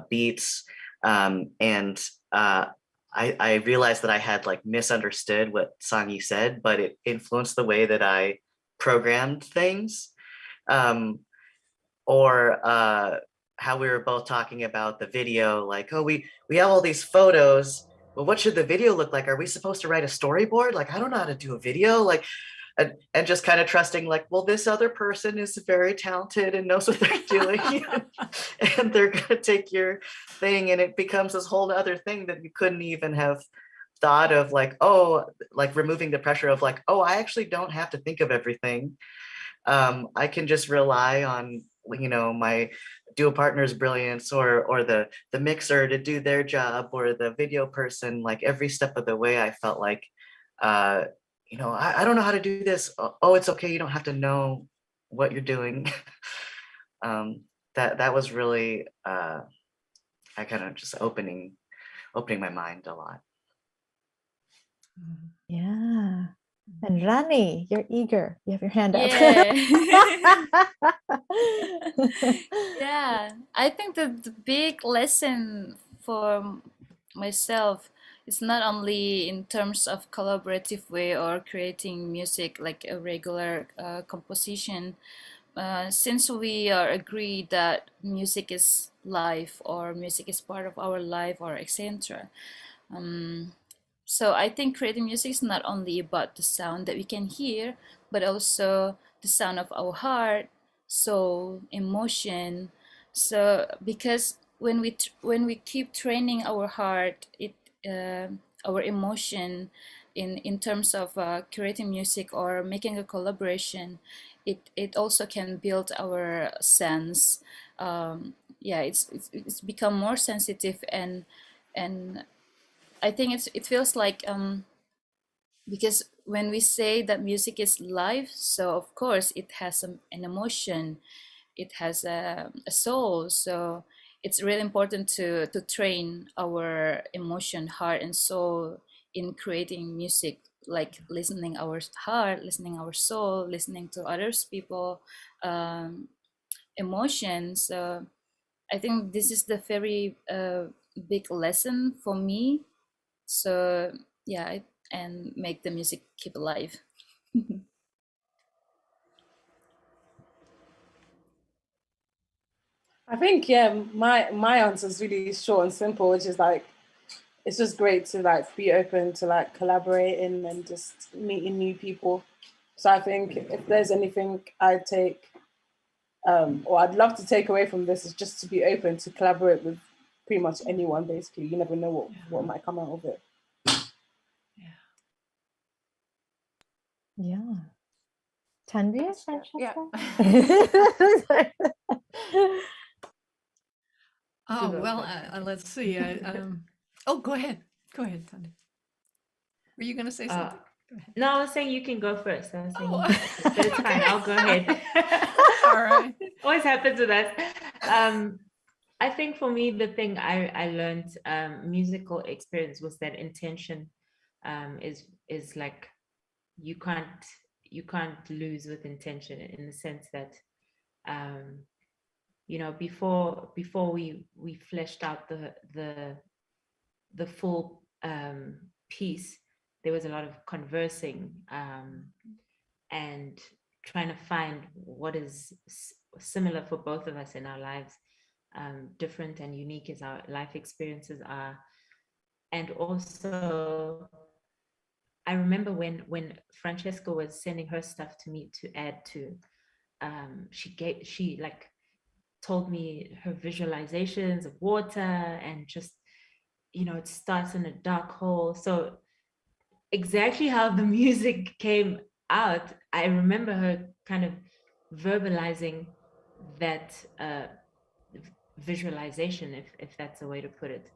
beats, and I realized that I had like misunderstood what Sangi said, but it influenced the way that I programmed things. Or how we were both talking about the video, like, oh, we have all these photos. Well, what should the video look like? Are we supposed to write a storyboard? Like, I don't know how to do a video. Like, and just kind of trusting, like, well, this other person is very talented and knows what they're doing, and they're gonna take your thing, and it becomes this whole other thing that you couldn't even have thought of, like, oh, like removing the pressure of like, oh, I actually don't have to think of everything. I can just rely on, you know, my dual partner's brilliance, or the mixer to do their job, or the video person. Like every step of the way, I felt like, you know, I don't know how to do this. Oh, it's okay. You don't have to know what you're doing. That was really, I kind of just opening my mind a lot. Yeah. And Ronnie, you're eager. You have your hand up. Yeah. Yeah, I think that the big lesson for myself is not only in terms of collaborative way or creating music like a regular composition. Since we are agreed that music is life or music is part of our life or etc. So I think creating music is not only about the sound that we can hear, but also the sound of our heart, soul, emotion. So because when we keep training our heart, our emotion in terms of creating music or making a collaboration, it also can build our sense. Yeah, it's become more sensitive and I think it feels like because when we say that music is life, so of course it has an emotion, it has a soul. So it's really important to train our emotion, heart, and soul in creating music, like listening our heart, listening our soul, listening to others people emotions. I think this is the very big lesson for me. So yeah, and make the music keep alive. I think, yeah, my answer is really short and simple, which is like, it's just great to like be open to like collaborating and just meeting new people. So I think if there's anything I'd take, or I'd love to take away from this, is just to be open to collaborate with pretty much anyone. Basically, you never know what might come out of it. Yeah. Tanvir, Francesca? Oh, well, let's see. Oh, go ahead. Go ahead, Tandy. Were you going to say something? Go ahead. No, I was saying you can go first. I was saying, Oh. but it's fine. I'll go ahead. All right. Always happens with us. I think for me, the thing I learned musical experience was that intention is like you can't lose with intention, in the sense that you know, before we fleshed out the full piece, there was a lot of conversing and trying to find what is similar for both of us in our lives, different and unique as our life experiences are. And also, I remember when Francesca was sending her stuff to me to add to, she like told me her visualizations of water, and just, you know, it starts in a dark hole. So exactly how the music came out, I remember her kind of verbalizing that visualization, if that's a way to put it.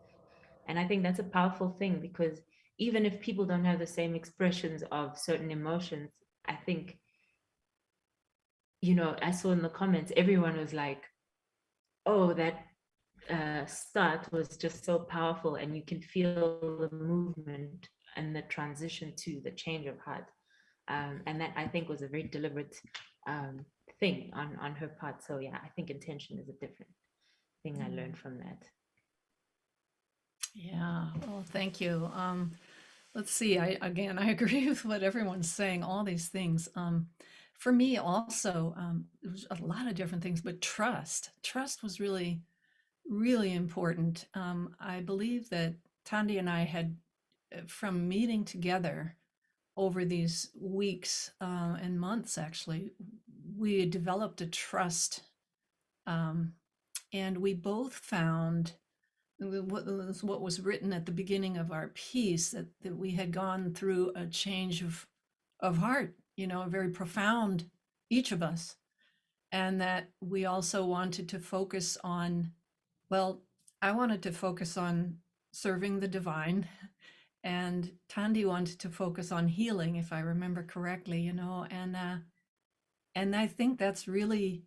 And I think that's a powerful thing, because even if people don't have the same expressions of certain emotions, I think, you know, I saw in the comments, everyone was like, oh, that start was just so powerful, and you can feel the movement and the transition to the change of heart. And that I think was a very deliberate thing on her part. So yeah, I think intention is a different thing I learned from that. Yeah, well, thank you. Let's see, I agree with what everyone's saying, all these things. For me also, it was a lot of different things, but trust was really, really important. I believe that Tandy and I had, from meeting together over these weeks and months, actually, we developed a trust. And we both found what was written at the beginning of our piece, that we had gone through a change of heart, a very profound, each of us, and that we also wanted to focus on, well, I wanted to focus on serving the divine, and Tandy wanted to focus on healing, if I remember correctly, and I think that's really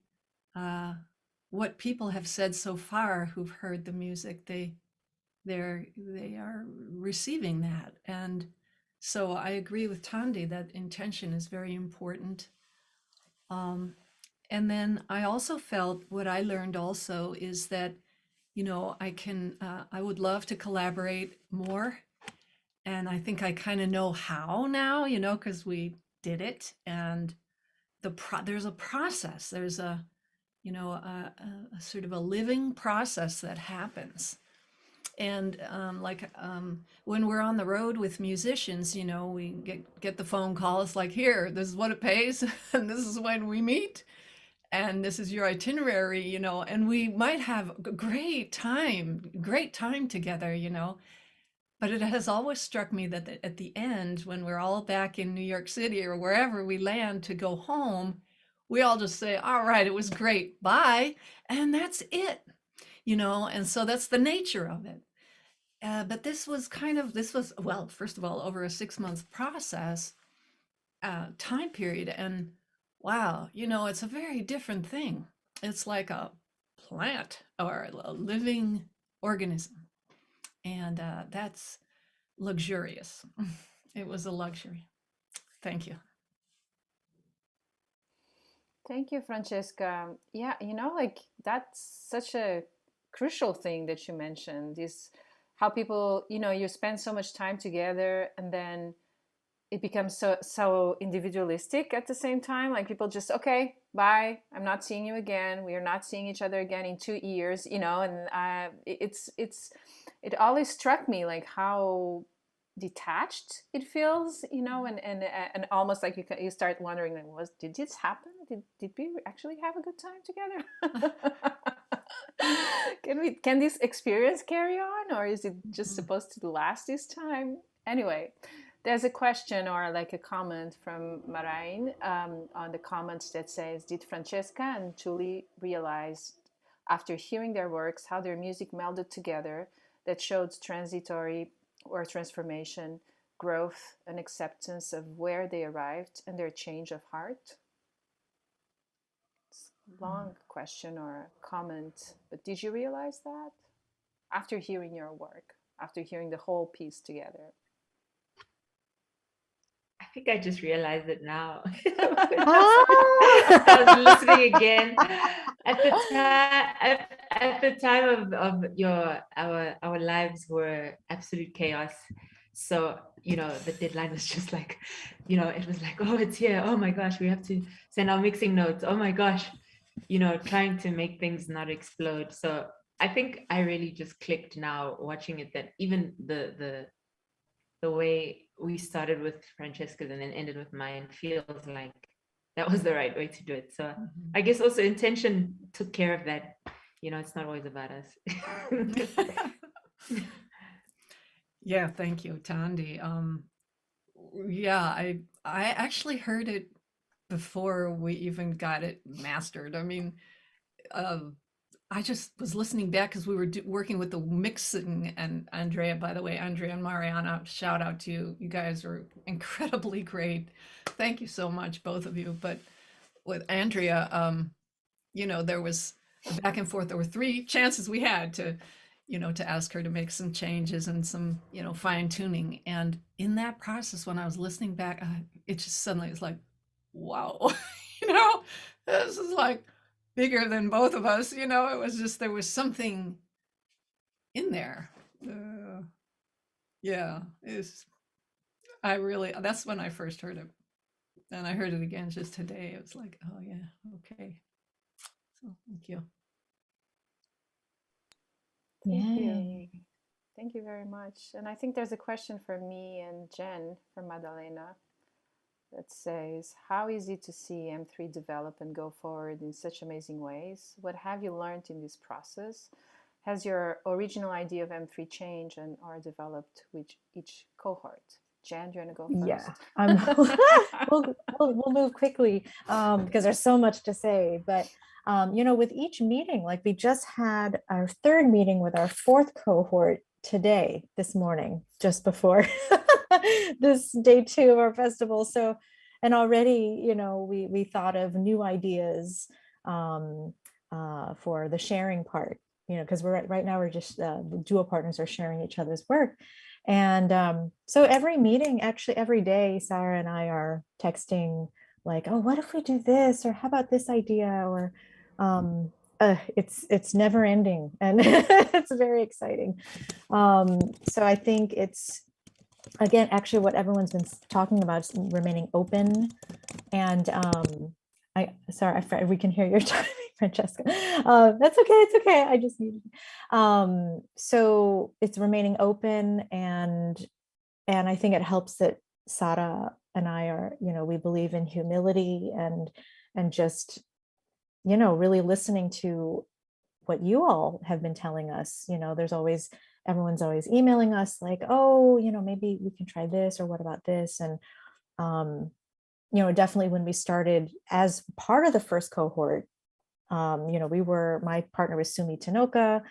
what people have said so far who've heard the music. They are receiving that, and so I agree with Tandy that intention is very important. And then I also felt, what I learned also is that I would love to collaborate more, and I think I kind of know how now, because we did it, and there's a process, there's a sort of a living process that happens. And when we're on the road with musicians, we get the phone calls like, here, this is what it pays, and this is when we meet, and this is your itinerary, and we might have a great time together, but it has always struck me that at the end, when we're all back in New York City or wherever we land to go home, we all just say, all right, it was great, bye, and that's it, and so that's the nature of it. But this was, well, first of all, over a 6-month process, time period, and wow, it's a very different thing. It's like a plant or a living organism, and that's luxurious. It was a luxury. Thank you. Thank you, Francesca. Yeah, that's such a crucial thing that you mentioned, is how people, you spend so much time together, and then it becomes so individualistic at the same time. Like, people just, okay, bye, I'm not seeing you again. We are not seeing each other again in 2 years, and it always struck me like how detached it feels, and almost like you start wondering, like, did this happen? Did we actually have a good time together? Can this experience carry on, or is it just supposed to last this time? Anyway, there's a question or like a comment from Marijn on the comments that says, did Francesca and Julie realize after hearing their works how their music melded together, that showed transitory or transformation, growth, and acceptance of where they arrived and their change of heart? It's a long question or comment, but did you realize that after hearing your work, after hearing the whole piece together? I think I just realized it now. I was listening again. At the time of our lives were absolute chaos. So, the deadline was just like, it was like, oh, it's here. Oh my gosh, we have to send our mixing notes. Oh my gosh, trying to make things not explode. So I think I really just clicked now watching it, that even the way we started with Francesca's and then ended with mine feels like that was the right way to do it. So I guess also intention took care of that. It's not always about us. Yeah, thank you, Tandy. Yeah, I actually heard it before we even got it mastered. I mean, I just was listening back because we were working with the mixing, and Andrea, by the way, Andrea and Mariana, shout out to you. You guys are incredibly great. Thank you so much, both of you. But with Andrea, there was a back and forth. There were 3 chances we had to, to ask her to make some changes and some, fine tuning. And in that process, when I was listening back, it just suddenly was like, wow, this is like bigger than both of us. It was just, there was something in there. Yeah, that's when I first heard it. And I heard it again just today. It was like, oh yeah, okay. So thank you. Thank you. Thank you very much. And I think there's a question for me and Jen from Madalena that says, how easy to see M3 develop and go forward in such amazing ways? What have you learned in this process? Has your original idea of M3 changed and or developed with each cohort? Jen, do you want to go first? Yeah, we'll move quickly because there's so much to say. But with each meeting, like we just had our third meeting with our fourth cohort today, this morning, just before this day 2 of our festival. So, and already, we thought of new ideas for the sharing part, because right now we're just the duo partners are sharing each other's work. And so every meeting, actually every day, Sarah and I are texting like, oh, what if we do this? Or how about this idea? Or it's never ending, and it's very exciting. So I think it's, again, actually what everyone's been talking about is remaining open. And we can hear your timing, Francesca. That's okay. It's okay. I just needed. So it's remaining open, and I think it helps that Sara and I are, we believe in humility and just, really listening to what you all have been telling us. Everyone's always emailing us like, oh, maybe we can try this, or what about this? And definitely when we started as part of the first cohort, my partner was Sumi Tanoka,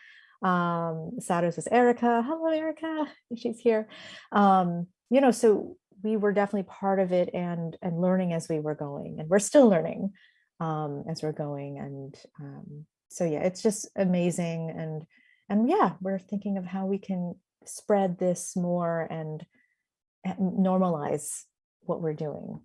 Sara's was Erica. Hello, Erica, she's here. So we were definitely part of it and learning as we were going, and we're still learning as we're going. And so yeah, it's just amazing. And yeah, we're thinking of how we can spread this more and normalize what we're doing.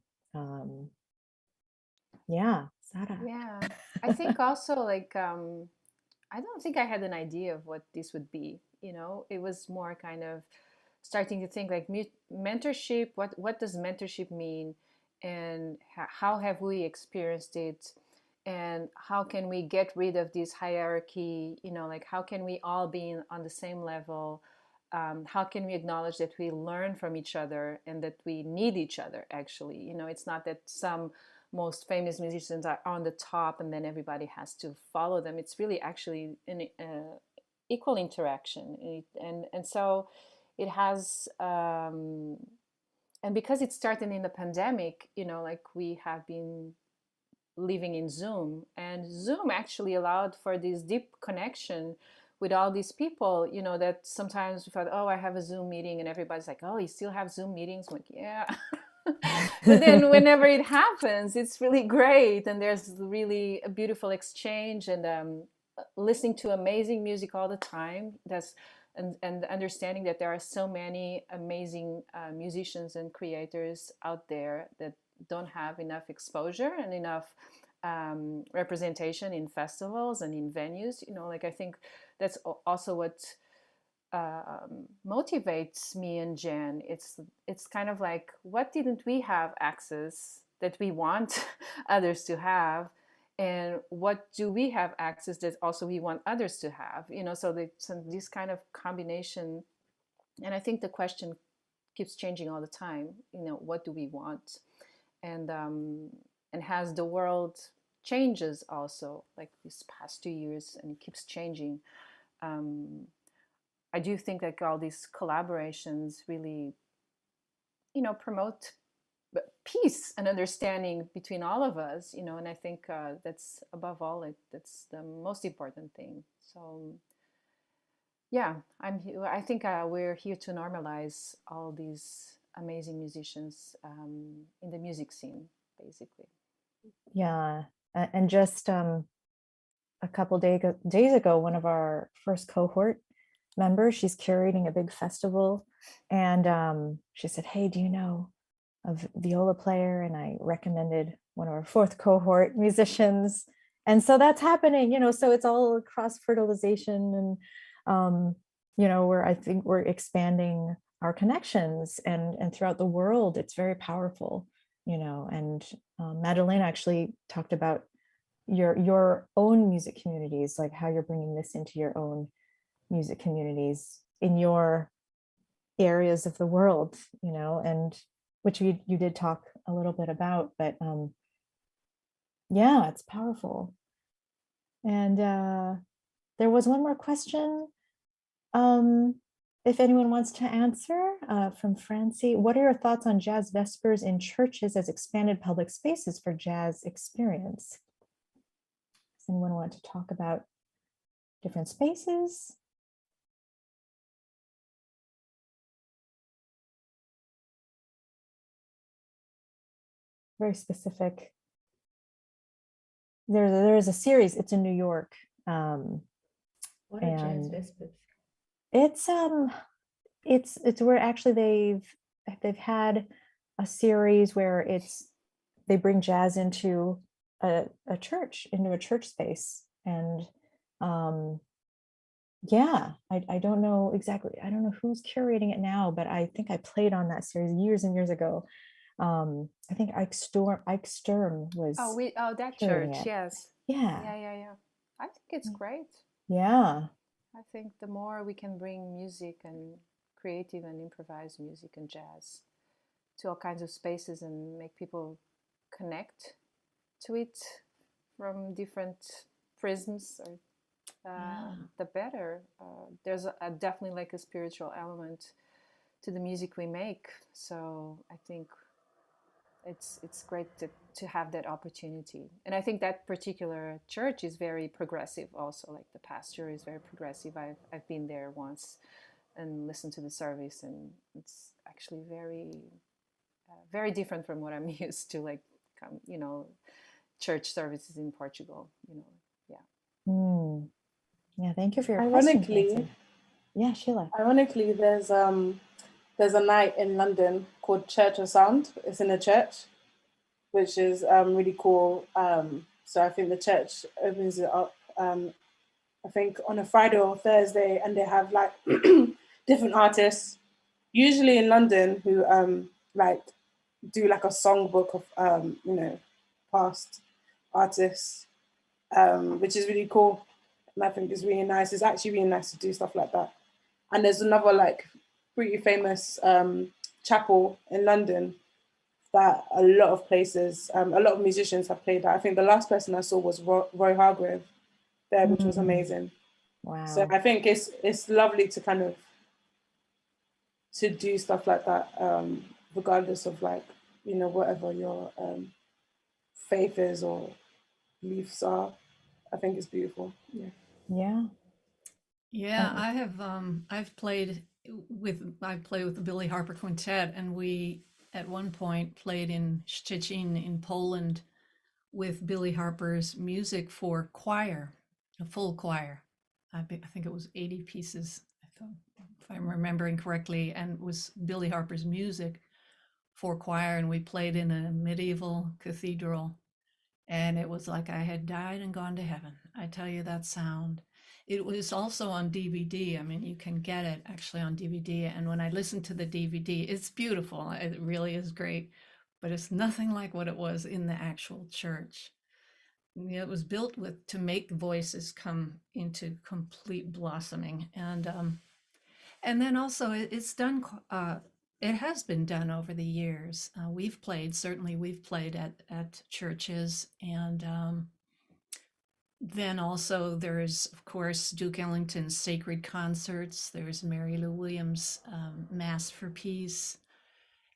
Yeah, Sara. Yeah, I think also like I don't think I had an idea of what this would be. It was more kind of starting to think like mentorship. What does mentorship mean, and how have we experienced it, and how can we get rid of this hierarchy? Like how can we all be on the same level? How can we acknowledge that we learn from each other and that we need each other? Actually, it's not that some most famous musicians are on the top and then everybody has to follow them. It's really actually an equal interaction, and so it has. And because it started in the pandemic, like we have been living in Zoom, and Zoom actually allowed for this deep connection with all these people, that sometimes we thought, oh, I have a Zoom meeting, and everybody's like, oh, you still have Zoom meetings? I'm like, yeah. But then whenever it happens, it's really great, and there's really a beautiful exchange, and listening to amazing music all the time. And understanding that there are so many amazing musicians and creators out there that don't have enough exposure and enough representation in festivals and in venues. Like I think that's also what motivates me and Jen. It's kind of like, what didn't we have access that we want others to have, and what do we have access that also we want others to have? So this kind of combination. And I think the question keeps changing all the time. What do we want? And has the world changes also, like these past 2 years, and it keeps changing. I do think like all these collaborations really, promote peace and understanding between all of us, and I think that's above all, that's the most important thing. So yeah, I think we're here to normalize all these amazing musicians in the music scene, basically. Yeah, and just a couple days ago, one of our first cohort member. She's curating a big festival. And she said, hey, do you know a viola player? And I recommended one of our fourth cohort musicians. And so that's happening, so it's all cross fertilization. And, I think we're expanding our connections and throughout the world. It's very powerful, and Madeleine actually talked about your own music communities, like how you're bringing this into your own music communities in your areas of the world, and which you did talk a little bit about, but yeah, it's powerful. And there was one more question, if anyone wants to answer, from Francie. What are your thoughts on jazz vespers in churches as expanded public spaces for jazz experience? Does anyone want to talk about different spaces? Very specific. There is a series. It's in New York. What are jazz vespers? It's where actually they've had a series where they bring jazz into a church, into a church space. And yeah, I don't know exactly. I don't know who's curating it now, but I think I played on that series years and years ago. I think Ike Sturm was that curating church, it. yes. Yeah. I think it's great. Yeah. I think the more we can bring music and creative and improvised music and jazz to all kinds of spaces and make people connect to it from different prisms, the better. There's definitely like a spiritual element to the music we make. So I think it's great to have that opportunity. And I think that particular church is very progressive also, like the pastor is very progressive. I've been there once and listened to the service, and it's actually very different from what I'm used to, like, church services in Portugal, yeah. Yeah, thank you for your Ironically, question. Yeah, Sheila. Ironically, there's a night in London called Church of Sound. It's in a church, which is really cool. So I think the church opens it up, I think on a Friday or Thursday, and they have like different artists, usually in London, who like do like a songbook of past artists, which is really cool. And I think it's really nice. It's actually really nice to do stuff like that. And there's another like pretty famous chapel in London that a lot of places, a lot of musicians have played at. I think the last person I saw was Roy Hargrave there, which was amazing. Wow. So I think it's lovely to kind of to do stuff like that, regardless of like, whatever your faith is or beliefs are. I think it's beautiful. Yeah. Yeah. Yeah, I've played with the Billy Harper Quintet, and we at one point played in Szczecin in Poland with Billy Harper's music for choir, a full choir. I think it was 80 pieces, if I'm remembering correctly, and it was Billy Harper's music for choir, and we played in a medieval cathedral, and it was like I had died and gone to heaven. I tell you, that sound. It was also on DVD. I mean, you can get it actually on DVD. And when I listened to the DVD, it's beautiful. It really is great, but it's nothing like what it was in the actual church. It was built to make voices come into complete blossoming. And then also it's done, it has been done over the years. We've played at churches, and then also there's, of course, Duke Ellington's sacred concerts. There's Mary Lou Williams' Mass for Peace.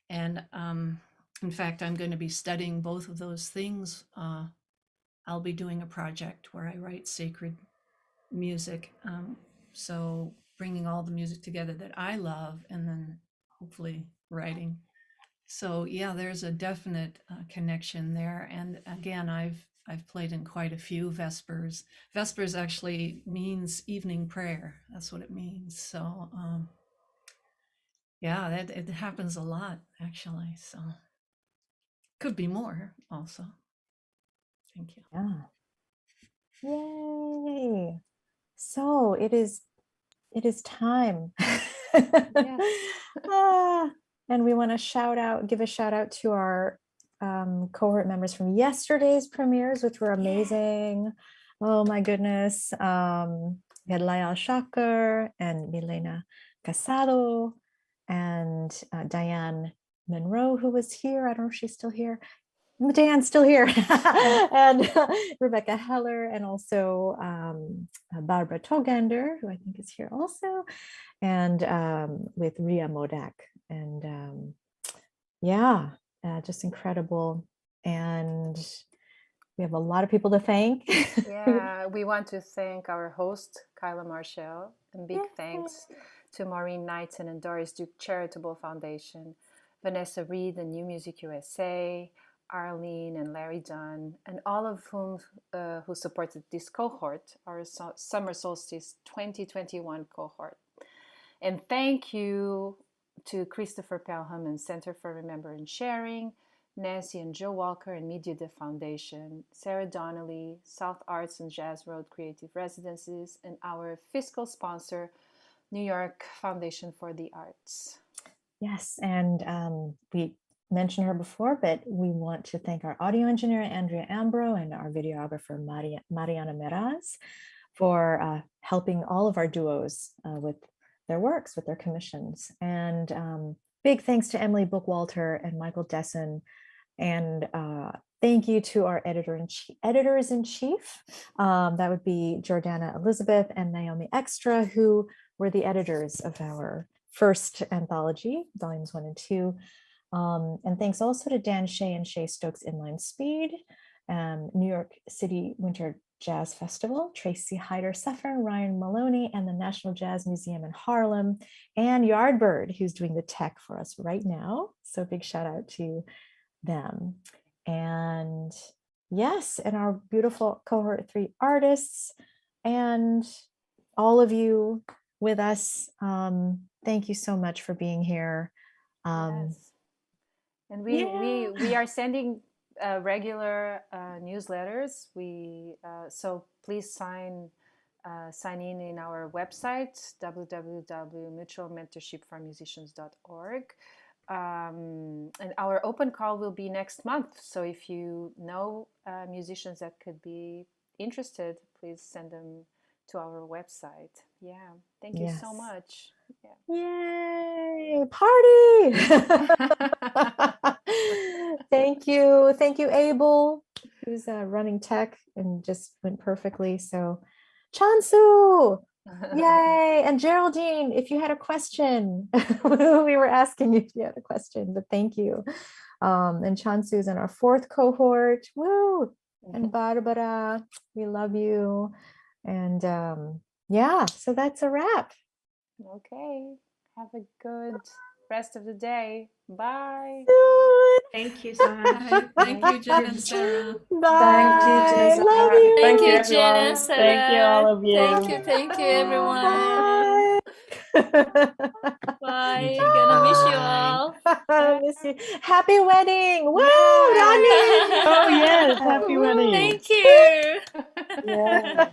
And in fact, I'm going to be studying both of those things. I'll be doing a project where I write sacred music. So bringing all the music together that I love, and then hopefully writing. So yeah, there's a definite connection there. And again, I've I've played in quite a few Vespers. Vespers actually means evening prayer. That's what it means. So yeah, it happens a lot actually. So could be more also. Thank you. Yeah. Yay. So it is time. And we want to give a shout out to our cohort members from yesterday's premieres, which were amazing. Oh my goodness. We had Layale Chaker and Milena Casado and Diane Monroe, who was here. I don't know if she's still here. Diane's still here. And Rebekah Heller, and also Barbara Togander, who I think is here also, and with Ria Modak. And just incredible. And we have a lot of people to thank. Yeah, we want to thank our host, Kyla Marshell, and big thanks to Maureen Knighton and Doris Duke Charitable Foundation, Vanessa Reed and New Music USA, Arlene and Larry Dunn, and all of whom who supported this cohort, our Summer Solstice 2021 cohort. And thank you to Christopher Pelham and Center for Remember and Sharing, Nancy and Joe Walker and Media Dev Foundation, Sarah Donnelly, South Arts and Jazz Road Creative Residences, and our fiscal sponsor, New York Foundation for the Arts. Yes, and we mentioned her before, but we want to thank our audio engineer, Andrea Ambro, and our videographer, Mariana Meraz, for helping all of our duos with their works, with their commissions. And big thanks to Emily Bookwalter and Michael Dessen. And thank you to our editors-in-chief. That would be Jordana Elizabeth and Naomi Extra, who were the editors of our first anthology, volumes 1 and 2. And thanks also to Dan Shea and Shea Stokes Inline Speed, New York City Winter Jazz Festival, Tracy Hyder-Suffern, Ryan Maloney, and the National Jazz Museum in Harlem, and Yardbird, who's doing the tech for us right now. So big shout out to them. And yes, and our beautiful cohort 3 artists and all of you with us. Thank you so much for being here. Yes. And we are sending regular newsletters. So please sign in our website, www.mutualmentorshipformusicians.org. And our open call will be next month. So if you know musicians that could be interested, please send them to our website. Yeah, thank you so much. Yeah. Yay, party! Thank you, Abel, who's running tech and just went perfectly. So Chansu, yay! And Geraldine, if you had a question, we were asking you if you had a question, but thank you. And Chansu's in our 4th cohort. Woo! And Barbara, we love you. And yeah, so that's a wrap. Okay. Have a good rest of the day. Bye. Thank you so much. Thank you, Jen and Sarah. Bye. Thank you, Jen. Love you. Thank you, everyone. Jen and Sarah. Thank you, all of you. Thank you, everyone. Bye. You too. Gonna miss you Bye. all. I miss you. Happy wedding. Woo, Yay. Ronnie. Oh yes, happy wedding. Thank you. Yeah.